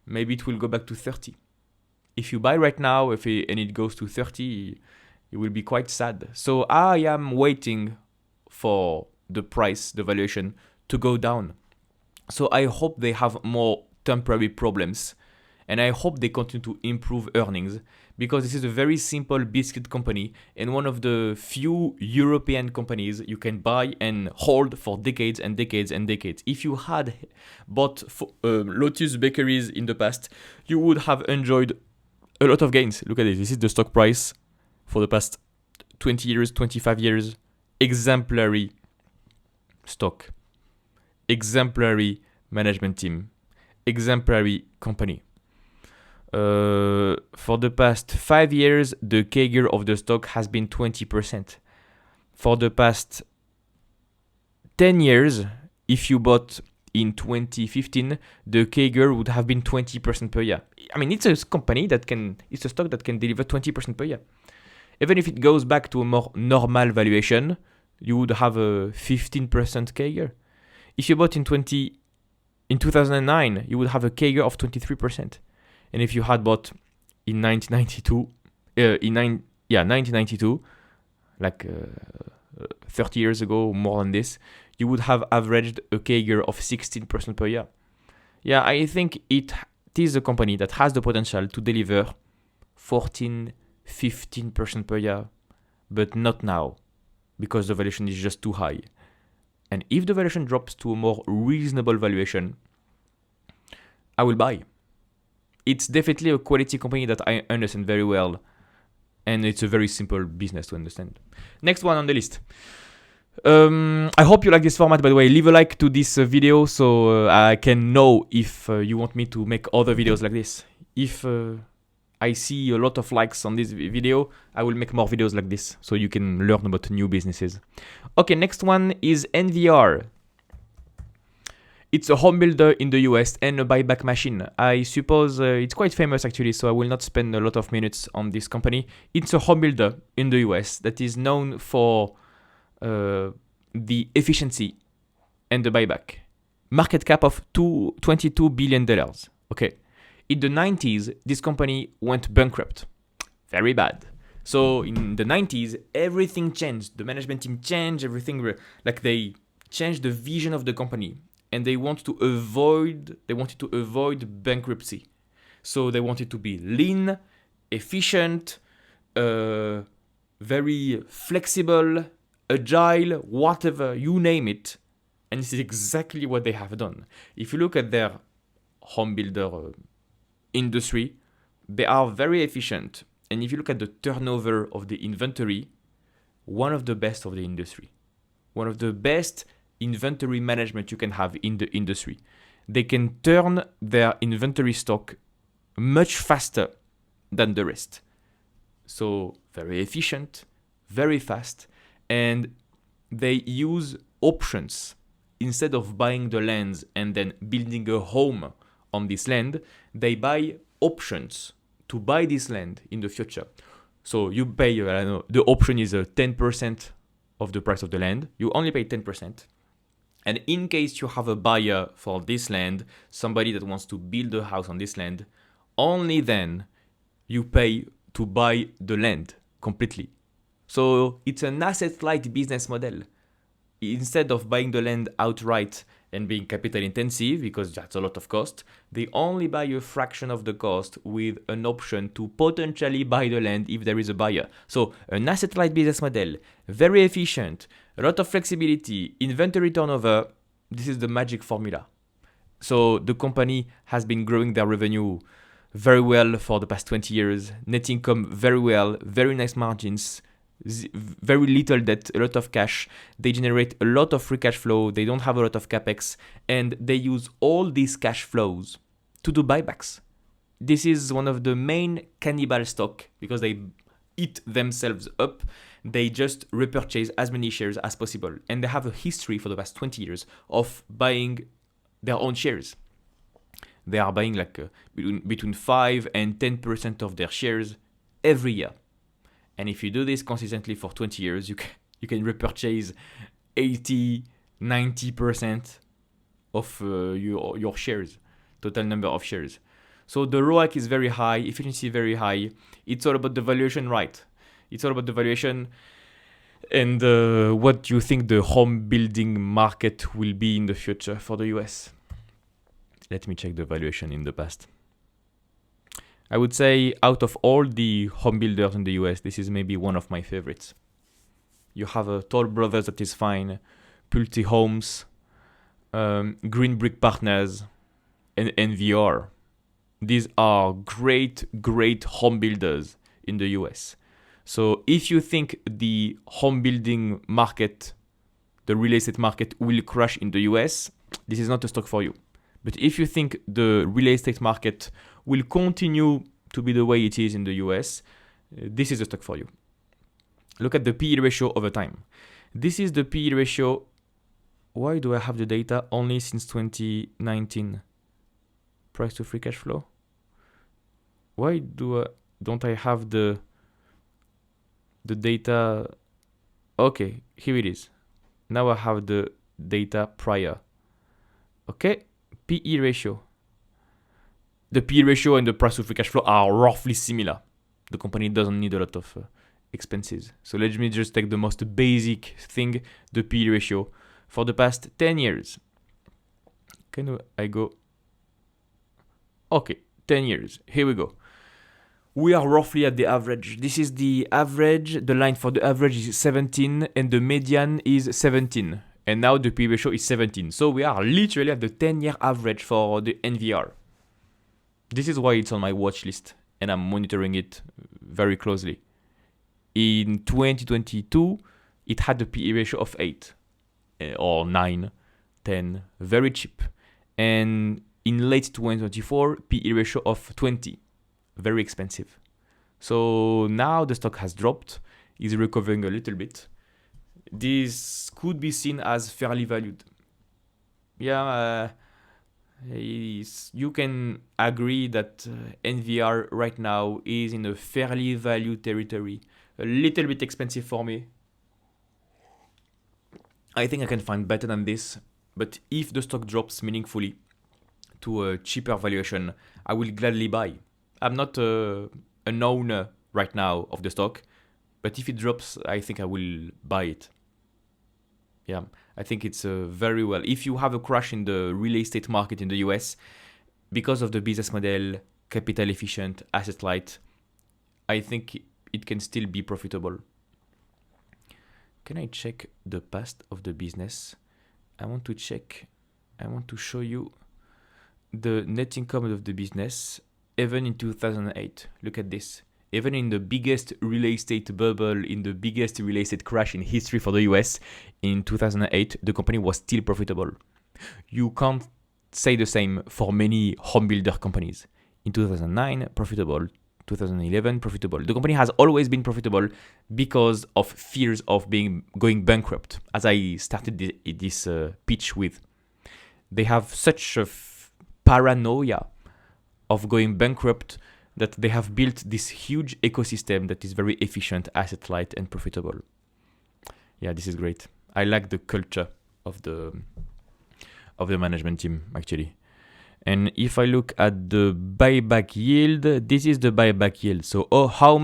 Maybe it will go back to 30. If you buy right now and it goes to 30, it will be quite sad. So I am waiting for the price, the valuation to go down. So I hope they have more temporary problems and I hope they continue to improve earnings because this is a very simple biscuit company and one of the few European companies you can buy and hold for decades and decades and decades. If you had bought Lotus Bakeries in the past, you would have enjoyed a lot of gains. Look at this. This is the stock price for the past 20 years, 25 years. Exemplary stock. Exemplary management team. Exemplary company. For the past 5 years, the CAGR of the stock has been 20%. For the past 10 years, if you bought in 2015, the CAGR would have been 20% per year. I mean, it's a company it's a stock that can deliver 20% per year. Even if it goes back to a more normal valuation, you would have a 15% CAGR. If you bought in 2009, you would have a CAGR of 23%. And if you had bought in 1992, like 30 years ago, more than this, you would have averaged a CAGR of 16% per year. Yeah, I think it is a company that has the potential to deliver 14-15% per year, but not now, because the valuation is just too high. And if the valuation drops to a more reasonable valuation, I will buy. It's definitely a quality company that I understand very well. And it's a very simple business to understand. Next one on the list. I hope you like this format, by the way. Leave a like to this video so I can know if you want me to make other videos like this. If I see a lot of likes on this video, I will make more videos like this so you can learn about new businesses. Okay, next one is NVR. It's a home builder in the US and a buyback machine. I suppose it's quite famous actually, so I will not spend a lot of minutes on this company. It's a home builder in the US that is known for the efficiency and the buyback. Market cap of $22 billion. Okay. In the 90s, this company went bankrupt. Very bad. So in the 90s, everything changed. The management team changed, everything, like they changed the vision of the company. And they wanted to avoid bankruptcy. So they wanted to be lean, efficient, very flexible, agile, whatever, you name it. And this is exactly what they have done. If you look at their home builder industry, they are very efficient. And if you look at the turnover of the inventory, one of the best of the industry. One of the best inventory management you can have in the industry. They can turn their inventory stock much faster than the rest. So very efficient, very fast, and they use options. Instead of buying the lands and then building a home on this land, they buy options to buy this land in the future. So you pay, I don't know, the option is 10% of the price of the land. You only pay 10%. And in case you have a buyer for this land, somebody that wants to build a house on this land, only then you pay to buy the land completely. So it's an asset-light business model. Instead of buying the land outright and being capital intensive, because that's a lot of cost, they only buy a fraction of the cost with an option to potentially buy the land if there is a buyer. So an asset-light business model, very efficient, a lot of flexibility, inventory turnover. This is the magic formula. So the company has been growing their revenue very well for the past 20 years, net income very well, very nice margins, very little debt, a lot of cash. They generate a lot of free cash flow. They don't have a lot of capex, and they use all these cash flows to do buybacks. This is one of the main cannibal stock because they eat themselves up. They just repurchase as many shares as possible, and they have a history for the past 20 years of buying their own shares. They are buying like between 5 and 10% of their shares every year. And if you do this consistently for 20 years, you can repurchase 80, 90% of your shares, total number of shares. So the ROIC is very high, efficiency very high. It's all about the valuation, right? It's all about the valuation and what you think the home building market will be in the future for the US. Let me check the valuation in the past. I would say out of all the home builders in the US, this is maybe one of my favorites. You have Toll Brothers that is fine, Pulte Homes, Green Brick Partners, and NVR. These are great home builders in the US. So if you think the home building market, the real estate market will crash in the US, this is not a stock for you. But if you think the real estate market will continue to be the way it is in the US, this is a stock for you. Look at the PE ratio over time. This is the PE ratio. Why do I have the data only since 2019? Price to free cash flow. Why don't I have the data? Okay, here it is. Now I have the data prior. Okay, PE ratio. The PE ratio and the price to free cash flow are roughly similar. The company doesn't need a lot of expenses. So let me just take the most basic thing, the PE ratio for the past 10 years. Can I go? Okay, 10 years. Here we go. We are roughly at the average. This is the average. The line for the average is 17 and the median is 17. And now the PE ratio is 17. So we are literally at the 10-year average for the NVR. This is why it's on my watch list and I'm monitoring it very closely. In 2022, it had a PE ratio of 8 or 9, 10, very cheap. And in late 2024, PE ratio of 20, very expensive. So now the stock has dropped, is recovering a little bit. This could be seen as fairly valued. Yeah, you can agree that NVR right now is in a fairly valued territory. A little bit expensive for me. I think I can find better than this, but if the stock drops meaningfully to a cheaper valuation, I will gladly buy. I'm not an owner right now of the stock, but if it drops, I think I will buy it. Yeah, I think it's very well. If you have a crash in the real estate market in the US, because of the business model, capital efficient, asset light, I think it can still be profitable. Can I check the past of the business? I want to show you the net income of the business, even in 2008. Look at this. Even in the biggest real estate bubble, in the biggest real estate crash in history for the US, in 2008, the company was still profitable. You can't say the same for many home builder companies. In 2009, profitable. 2011, profitable. The company has always been profitable because of fears of going bankrupt, as I started this pitch with. They have such a paranoia of going bankrupt that they have built this huge ecosystem that is very efficient, asset light, and profitable. Yeah, this is great. I like the culture of the management team, actually. And if I look at the buyback yield, this is the buyback yield. So how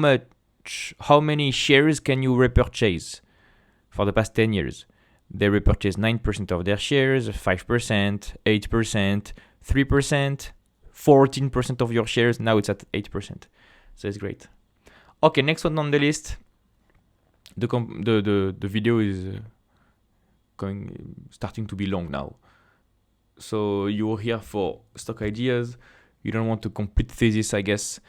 many shares can you repurchase for the past 10 years? They repurchased 9% of their shares, 5%, 8%, 3%, 14% of your shares. Now it's at 8%. So it's great. Okay, next one on the list. The video is starting to be long now. So you're here for stock ideas. You don't want to complete thesis, I guess.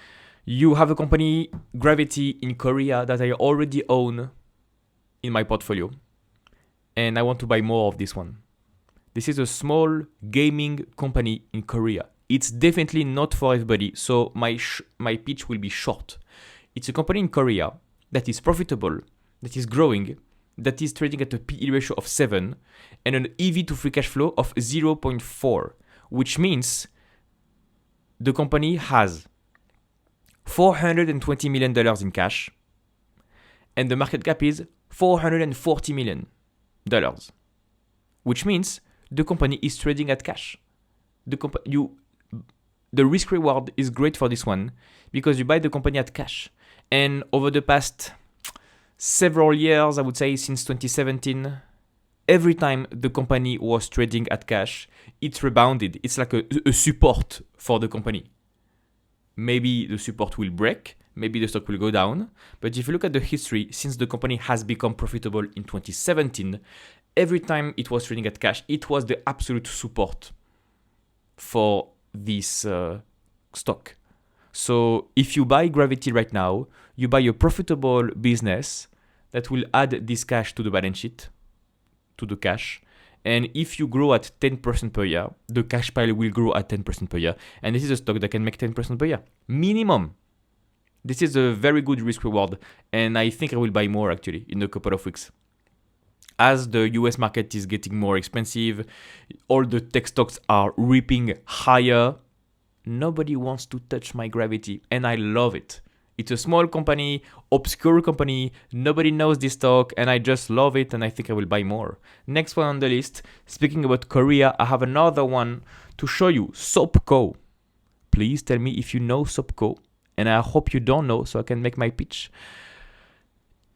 You have a company, Gravity, in Korea that I already own in my portfolio. And I want to buy more of this one. This is a small gaming company in Korea. It's definitely not for everybody, so my pitch will be short. It's a company in Korea that is profitable, that is growing, that is trading at a PE ratio of 7 and an EV to free cash flow of 0.4, which means the company has $420 million in cash and the market cap is $440 million, which means the company is trading at cash. The risk reward is great for this one because you buy the company at cash. And over the past several years, I would say since 2017, every time the company was trading at cash, it rebounded. It's like a support for the company. Maybe the support will break, maybe the stock will go down. But if you look at the history, since the company has become profitable in 2017, every time it was trading at cash, it was the absolute support for this stock. So if you buy Gravity right now, you buy a profitable business that will add this cash to the balance sheet, to the cash. And if you grow at 10% per year, the cash pile will grow at 10% per year. And this is a stock that can make 10% per year. Minimum. This is a very good risk reward. And I think I will buy more actually in a couple of weeks. As the US market is getting more expensive, all the tech stocks are ripping higher. Nobody wants to touch my Gravity, and I love it. It's a small company, obscure company, nobody knows this stock, and I just love it, and I think I will buy more. Next one on the list, speaking about Korea, I have another one to show you, Soapco. Please tell me if you know Soapco, and I hope you don't know so I can make my pitch.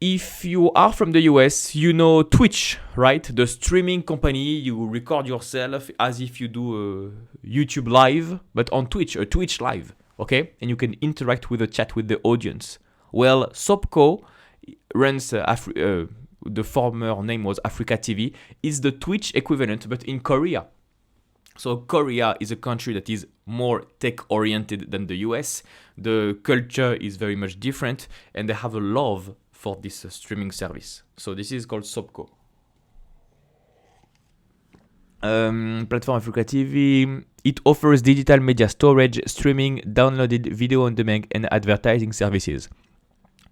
If you are from the US, you know Twitch, right? The streaming company, you record yourself as if you do a YouTube live, but on Twitch, a Twitch live, okay? And you can interact with the chat with the audience. Well, Soapco runs, the former name was Africa TV, is the Twitch equivalent, but in Korea. So Korea is a country that is more tech-oriented than the US. The culture is very much different, and they have a love for this streaming service. So this is called Soapco. Platform Africa TV. It offers digital media storage, streaming, downloaded video on demand, and advertising services.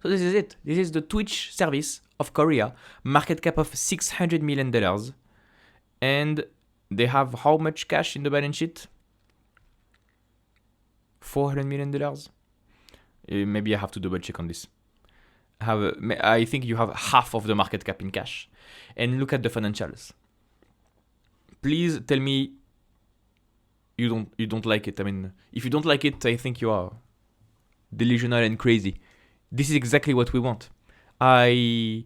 So this is it. This is the Twitch service of Korea. Market cap of $600 million. And they have how much cash in the balance sheet? $400 million. Maybe I have to double check on this. I think you have half of the market cap in cash. And look at the financials. Please tell me you don't like it. I mean, if you don't like it, I think you are delusional and crazy. This is exactly what we want. I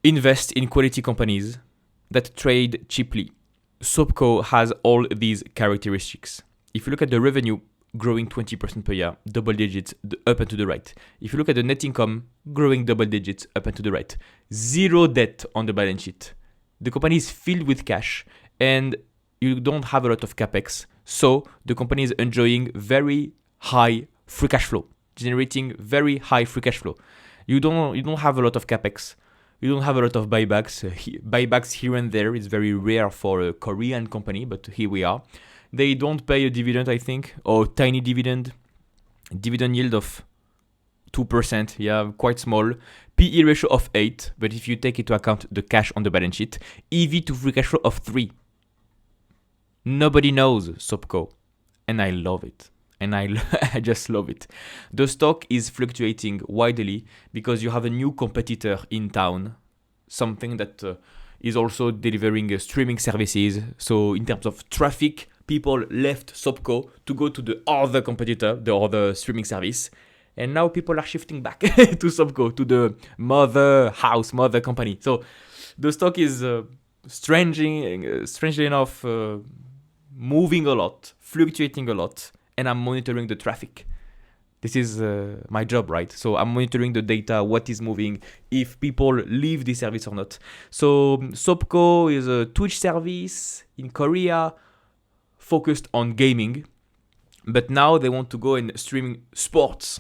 invest in quality companies that trade cheaply. Soapco has all these characteristics. If you look at the revenue, growing 20% per year, double digits up and to the right. If you look at the net income, growing double digits up and to the right. Zero debt on the balance sheet. The company is filled with cash and you don't have a lot of capex. So the company is enjoying very high free cash flow, generating very high free cash flow. You don't have a lot of capex. You don't have a lot of buybacks. Buybacks here and there is very rare for a Korean company, but here we are. They don't pay a dividend, I think, or tiny dividend. Dividend yield of 2%, yeah, quite small. PE ratio of 8, but if you take into account the cash on the balance sheet, EV to free cash flow of 3. Nobody knows Soapco, and I love it. And I just love it. The stock is fluctuating widely because you have a new competitor in town, something that is also delivering streaming services. So in terms of traffic, people left Soapco to go to the other competitor, the other streaming service. And now people are shifting back to Soapco, to the mother company. So the stock is strangely enough moving a lot, fluctuating a lot. And I'm monitoring the traffic. This is my job, right? So I'm monitoring the data, what is moving, if people leave the service or not. So Soapco is a Twitch service in Korea focused on gaming. But now they want to go and stream sports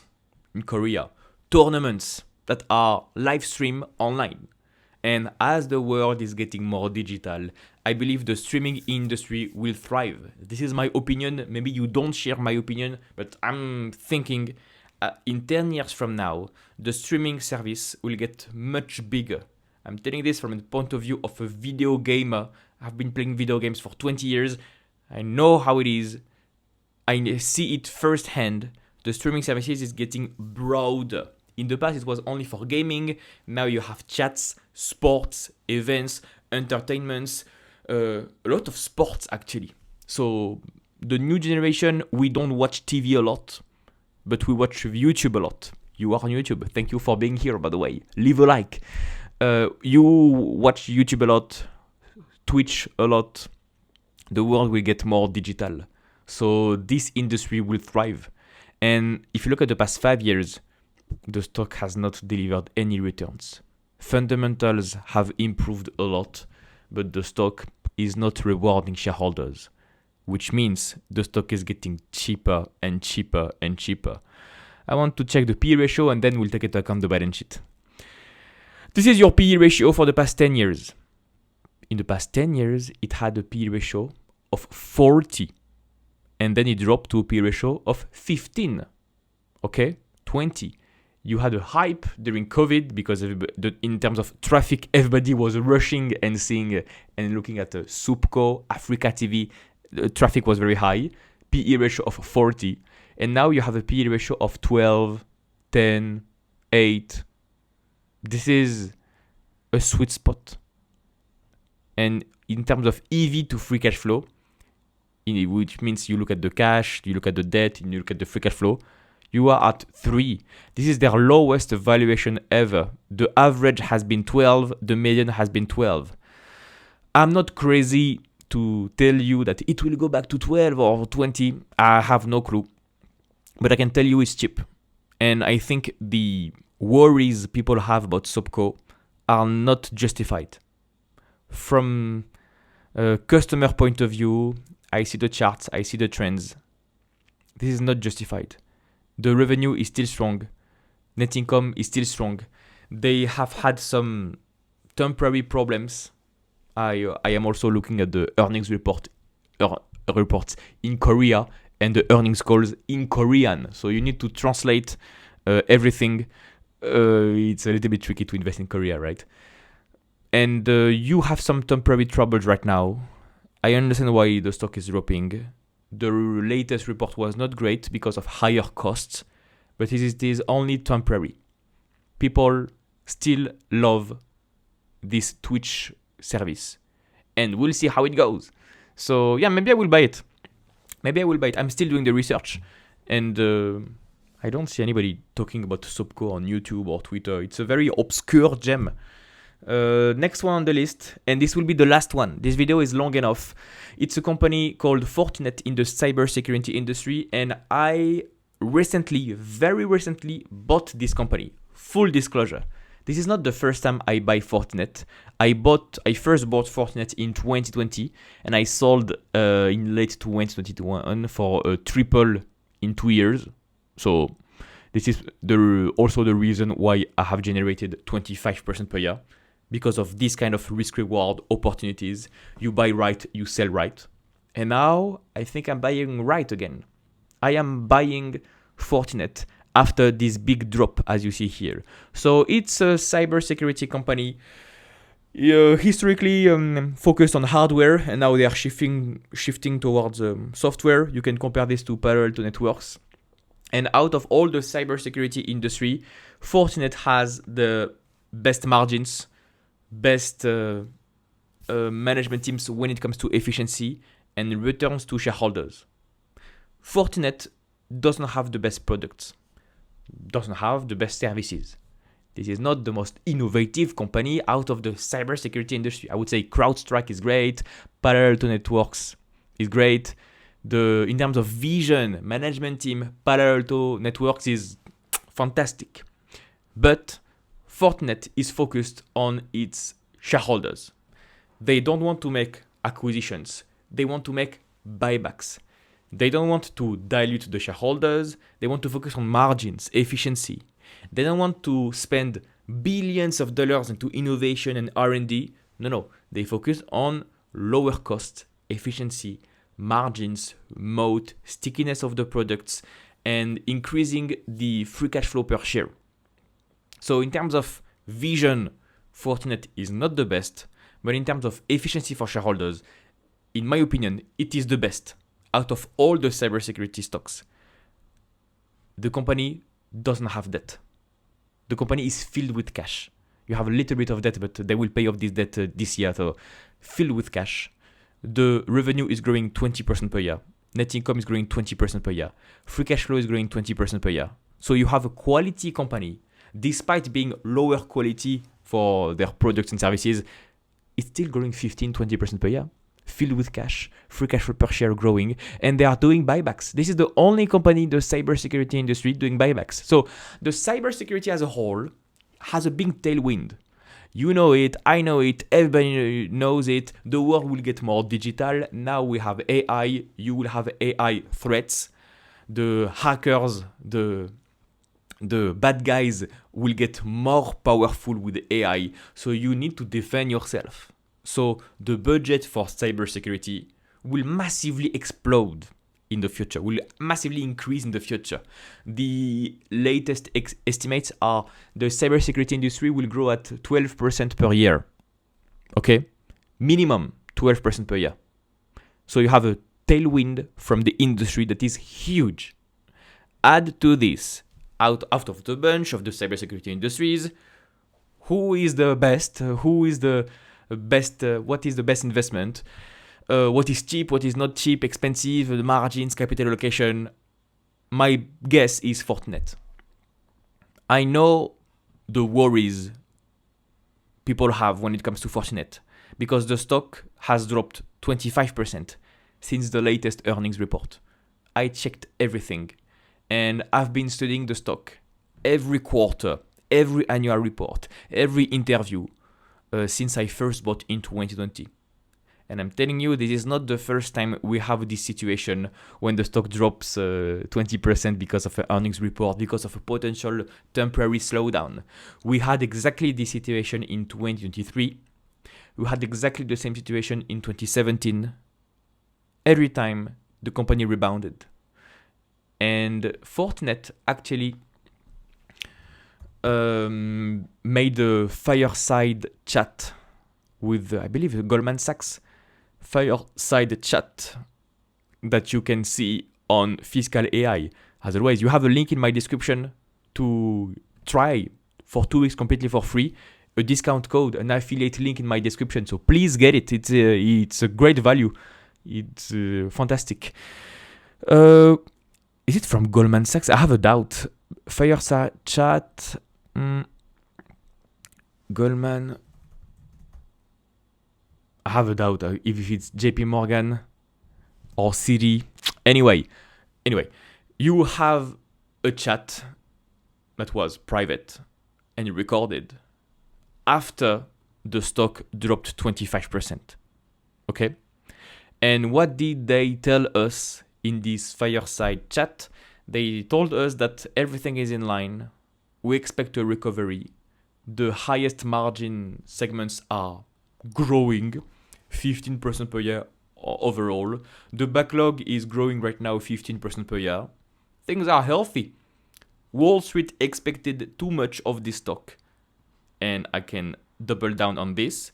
in Korea. Tournaments that are live stream online. And as the world is getting more digital, I believe the streaming industry will thrive. This is my opinion. Maybe you don't share my opinion, but I'm thinking in 10 years from now, the streaming service will get much bigger. I'm telling this from the point of view of a video gamer. I've been playing video games for 20 years. I know how it is. I see it firsthand. The streaming services is getting broader. In the past, it was only for gaming. Now you have chats, sports, events, entertainments, a lot of sports actually. So the new generation, we don't watch TV a lot, but we watch YouTube a lot. You are on YouTube. Thank you for being here, by the way. Leave a like. You watch YouTube a lot, Twitch a lot. The world will get more digital. So this industry will thrive. And if you look at the past 5 years, the stock has not delivered any returns. Fundamentals have improved a lot, but the stock is not rewarding shareholders, which means the stock is getting cheaper and cheaper and cheaper. I want to check the PE ratio and then we'll take into account the balance sheet. This is your PE ratio for the past 10 years. In the past 10 years, it had a PE ratio of 40. And then it dropped to a PE ratio of 15. Okay? 20. You had a hype during COVID because in terms of traffic, everybody was rushing and seeing and looking at Soapco, Africa TV. The traffic was very high. PE ratio of 40. And now you have a PE ratio of 12, 10, 8. This is a sweet spot. And in terms of EV to free cash flow, which means you look at the cash, you look at the debt, and you look at the free cash flow, you are at 3. This is their lowest valuation ever. The average has been 12. The median has been 12. I'm not crazy to tell you that it will go back to 12 or 20. I have no clue. But I can tell you it's cheap. And I think the worries people have about Soapco are not justified. From a customer point of view, I see the charts, I see the trends. This is not justified. The revenue is still strong. Net income is still strong. They have had some temporary problems. I am also looking at the earnings reports in Korea and the earnings calls in Korean. So you need to translate everything. It's a little bit tricky to invest in Korea, right? And you have some temporary troubles right now. I understand why the stock is dropping. The latest report was not great because of higher costs, but it is only temporary. People still love this Twitch service, and we'll see how it goes. So yeah, maybe I will buy it. I'm still doing the research, and I don't see anybody talking about Soapco on YouTube or Twitter. It's a very obscure gem. Next one on the list, and this will be the last one. This video is long enough. It's a company called Fortinet in the cybersecurity industry, and I very recently bought this company. Full disclosure. This is not the first time I buy Fortinet. I first bought Fortinet in 2020, and I sold in late 2021 for a triple in 2 years. So this is also the reason why I have generated 25% per year, because of this kind of risk-reward opportunities. You buy right, you sell right. And now I think I'm buying right again. I am buying Fortinet after this big drop, as you see here. So it's a cybersecurity company historically focused on hardware, and now they are shifting towards software. You can compare this to Palo Alto Networks. And out of all the cybersecurity industry, Fortinet has the best margins, best management teams when it comes to efficiency and returns to shareholders. Fortinet doesn't have the best products, doesn't have the best services. This is not the most innovative company out of the cybersecurity industry. I would say CrowdStrike is great, Palo Alto Networks is great. In terms of vision, management team, Palo Alto Networks is fantastic. But Fortinet is focused on its shareholders. They don't want to make acquisitions. They want to make buybacks. They don't want to dilute the shareholders. They want to focus on margins, efficiency. They don't want to spend billions of dollars into innovation and R&D. No. They focus on lower cost, efficiency, margins, moat, stickiness of the products, and increasing the free cash flow per share. So in terms of vision, Fortinet is not the best, but in terms of efficiency for shareholders, in my opinion, it is the best out of all the cybersecurity stocks. The company doesn't have debt. The company is filled with cash. You have a little bit of debt, but they will pay off this debt this year. So filled with cash. The revenue is growing 20% per year. Net income is growing 20% per year. Free cash flow is growing 20% per year. So you have a quality company. Despite being lower quality for their products and services, it's still growing 15-20% per year. Filled with cash, free cash flow per share growing, and they are doing buybacks. This is the only company in the cybersecurity industry doing buybacks. So the cybersecurity as a whole has a big tailwind. You know it, I know it, everybody knows it. The world will get more digital. Now we have AI, you will have AI threats. The hackers, the bad guys will get more powerful with AI. So you need to defend yourself. So the budget for cybersecurity will massively explode in the future, will massively increase in the future. The latest estimates are the cybersecurity industry will grow at 12% per year. Okay? Minimum 12% per year. So you have a tailwind from the industry that is huge. Add to this, out of the bunch of the cybersecurity industries, who is the best? Who is the best? What is the best investment? What is cheap? What is not cheap? Expensive? The margins, capital allocation. My guess is Fortinet. I know the worries people have when it comes to Fortinet because the stock has dropped 25% since the latest earnings report. I checked everything. And I've been studying the stock every quarter, every annual report, every interview since I first bought in 2020. And I'm telling you, this is not the first time we have this situation when the stock drops 20% because of an earnings report, because of a potential temporary slowdown. We had exactly this situation in 2023. We had exactly the same situation in 2017. Every time the company rebounded. And Fortinet actually made a fireside chat with, I believe, Goldman Sachs. Fireside chat that you can see on Fiscal AI. As always, you have a link in my description to try for 2 weeks completely for free. A discount code, an affiliate link in my description. So please get it. It's a great value. It's fantastic. Is it from Goldman Sachs? I have a doubt. Fireside chat. Goldman. I have a doubt if it's JP Morgan or Citi. Anyway, you have a chat that was private and recorded after the stock dropped 25%. Okay? And what did they tell us in this fireside chat? They told us that everything is in line. We expect a recovery. The highest margin segments are growing 15% per year overall. The backlog is growing right now 15% per year. Things are healthy. Wall Street expected too much of this stock. And I can double down on this.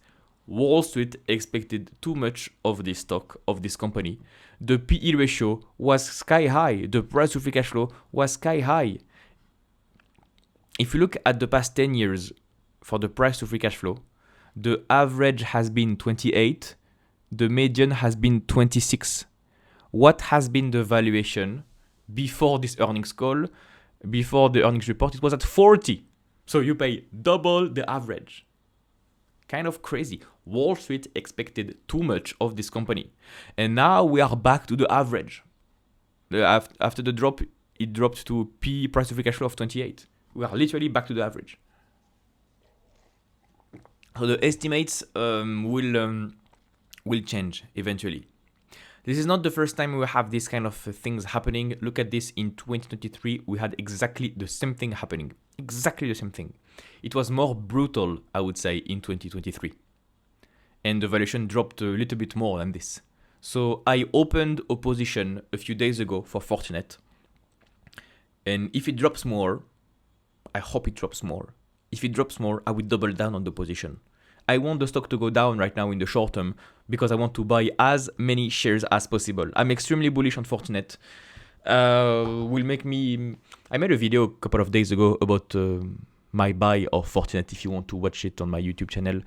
Wall Street expected too much of this stock, of this company. The PE ratio was sky high. The price to free cash flow was sky high. If you look at the past 10 years for the price to free cash flow, the average has been 28. The median has been 26. What has been the valuation before this earnings call, before the earnings report? It was at 40. So you pay double the average. Kind of crazy. Wall Street expected too much of this company. And now we are back to the average. After the drop, it dropped to PE, price to free cash flow of 28. We are literally back to the average. So the estimates will change eventually. This is not the first time we have this kind of things happening. Look at this in 2023. We had exactly the same thing happening. Exactly the same thing. It was more brutal, I would say, in 2023. And the valuation dropped a little bit more than this. So I opened a position a few days ago for Fortinet. And if it drops more, I hope it drops more. If it drops more, I will double down on the position. I want the stock to go down right now in the short term because I want to buy as many shares as possible. I'm extremely bullish on Fortinet. I made a video a couple of days ago about my buy of Fortinet. If you want to watch it on my YouTube channel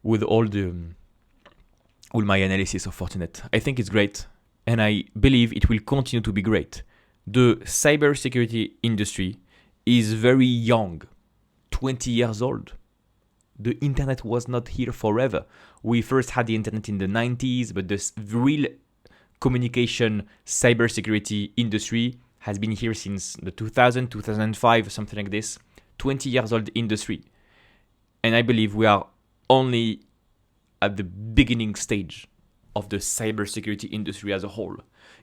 with all my analysis of Fortinet. I think it's great, and I believe it will continue to be great. The cybersecurity industry is very young, 20 years old. The internet was not here forever. We first had the internet in the 90s, but the real communication cybersecurity industry has been here since the 2000, 2005, something like this. 20 years old industry. And I believe we are only at the beginning stage of the cybersecurity industry as a whole.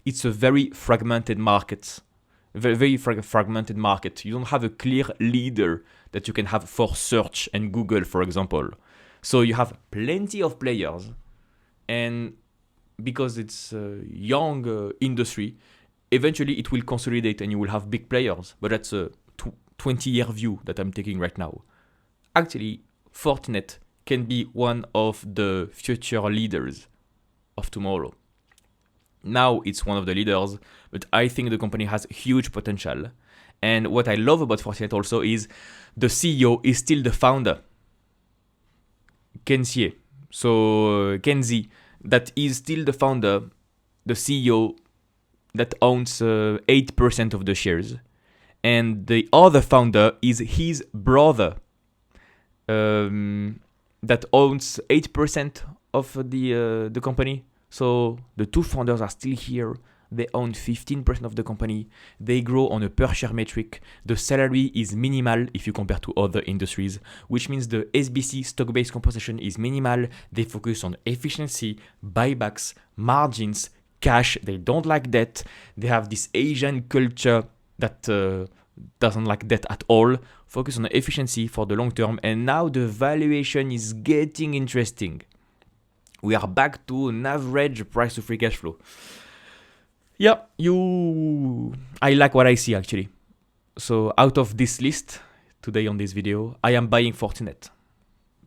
It's a very fragmented market. Very fragmented market. You don't have a clear leader that you can have for search and Google, for example. So you have plenty of players, and because it's a young industry, eventually it will consolidate and you will have big players. But that's a 20-year view that I'm taking right now. Actually, Fortinet can be one of the future leaders of tomorrow. Now it's one of the leaders, but I think the company has huge potential. And what I love about Fortinet also is the CEO is still the founder. Kenzie, that is still the founder, the CEO that owns 8% of the shares. And the other founder is his brother that owns 8% of the company. So the two founders are still here. they own 15% of the company. They grow on a per share metric. The salary is minimal if you compare to other industries, which means the SBC stock-based compensation is minimal. They focus on efficiency, buybacks, margins, cash. They don't like debt. They have this Asian culture that doesn't like debt at all. Focus on efficiency for the long term. And now the valuation is getting interesting. We are back to an average price to free cash flow. Yeah, I like what I see actually. So out of this list today on this video, I am buying Fortinet.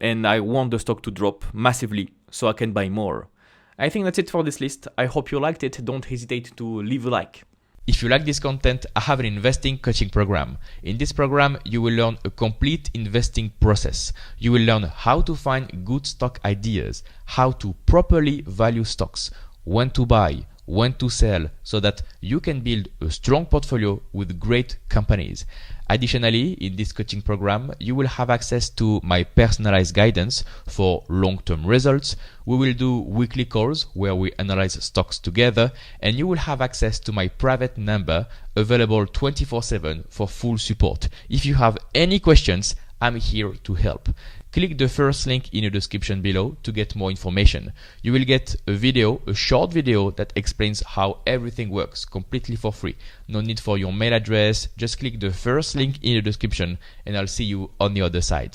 And I want the stock to drop massively so I can buy more. I think that's it for this list. I hope you liked it. Don't hesitate to leave a like. If you like this content, I have an investing coaching program. In this program, you will learn a complete investing process. You will learn how to find good stock ideas, how to properly value stocks, when to buy, when to sell, so that you can build a strong portfolio with great companies. Additionally, in this coaching program, you will have access to my personalized guidance for long-term results. We will do weekly calls where we analyze stocks together, and you will have access to my private number available 24/7 for full support. If you have any questions, I'm here to help. Click the first link in the description below to get more information. You will get a short video that explains how everything works completely for free. No need for your mail address. Just click the first link in the description and I'll see you on the other side.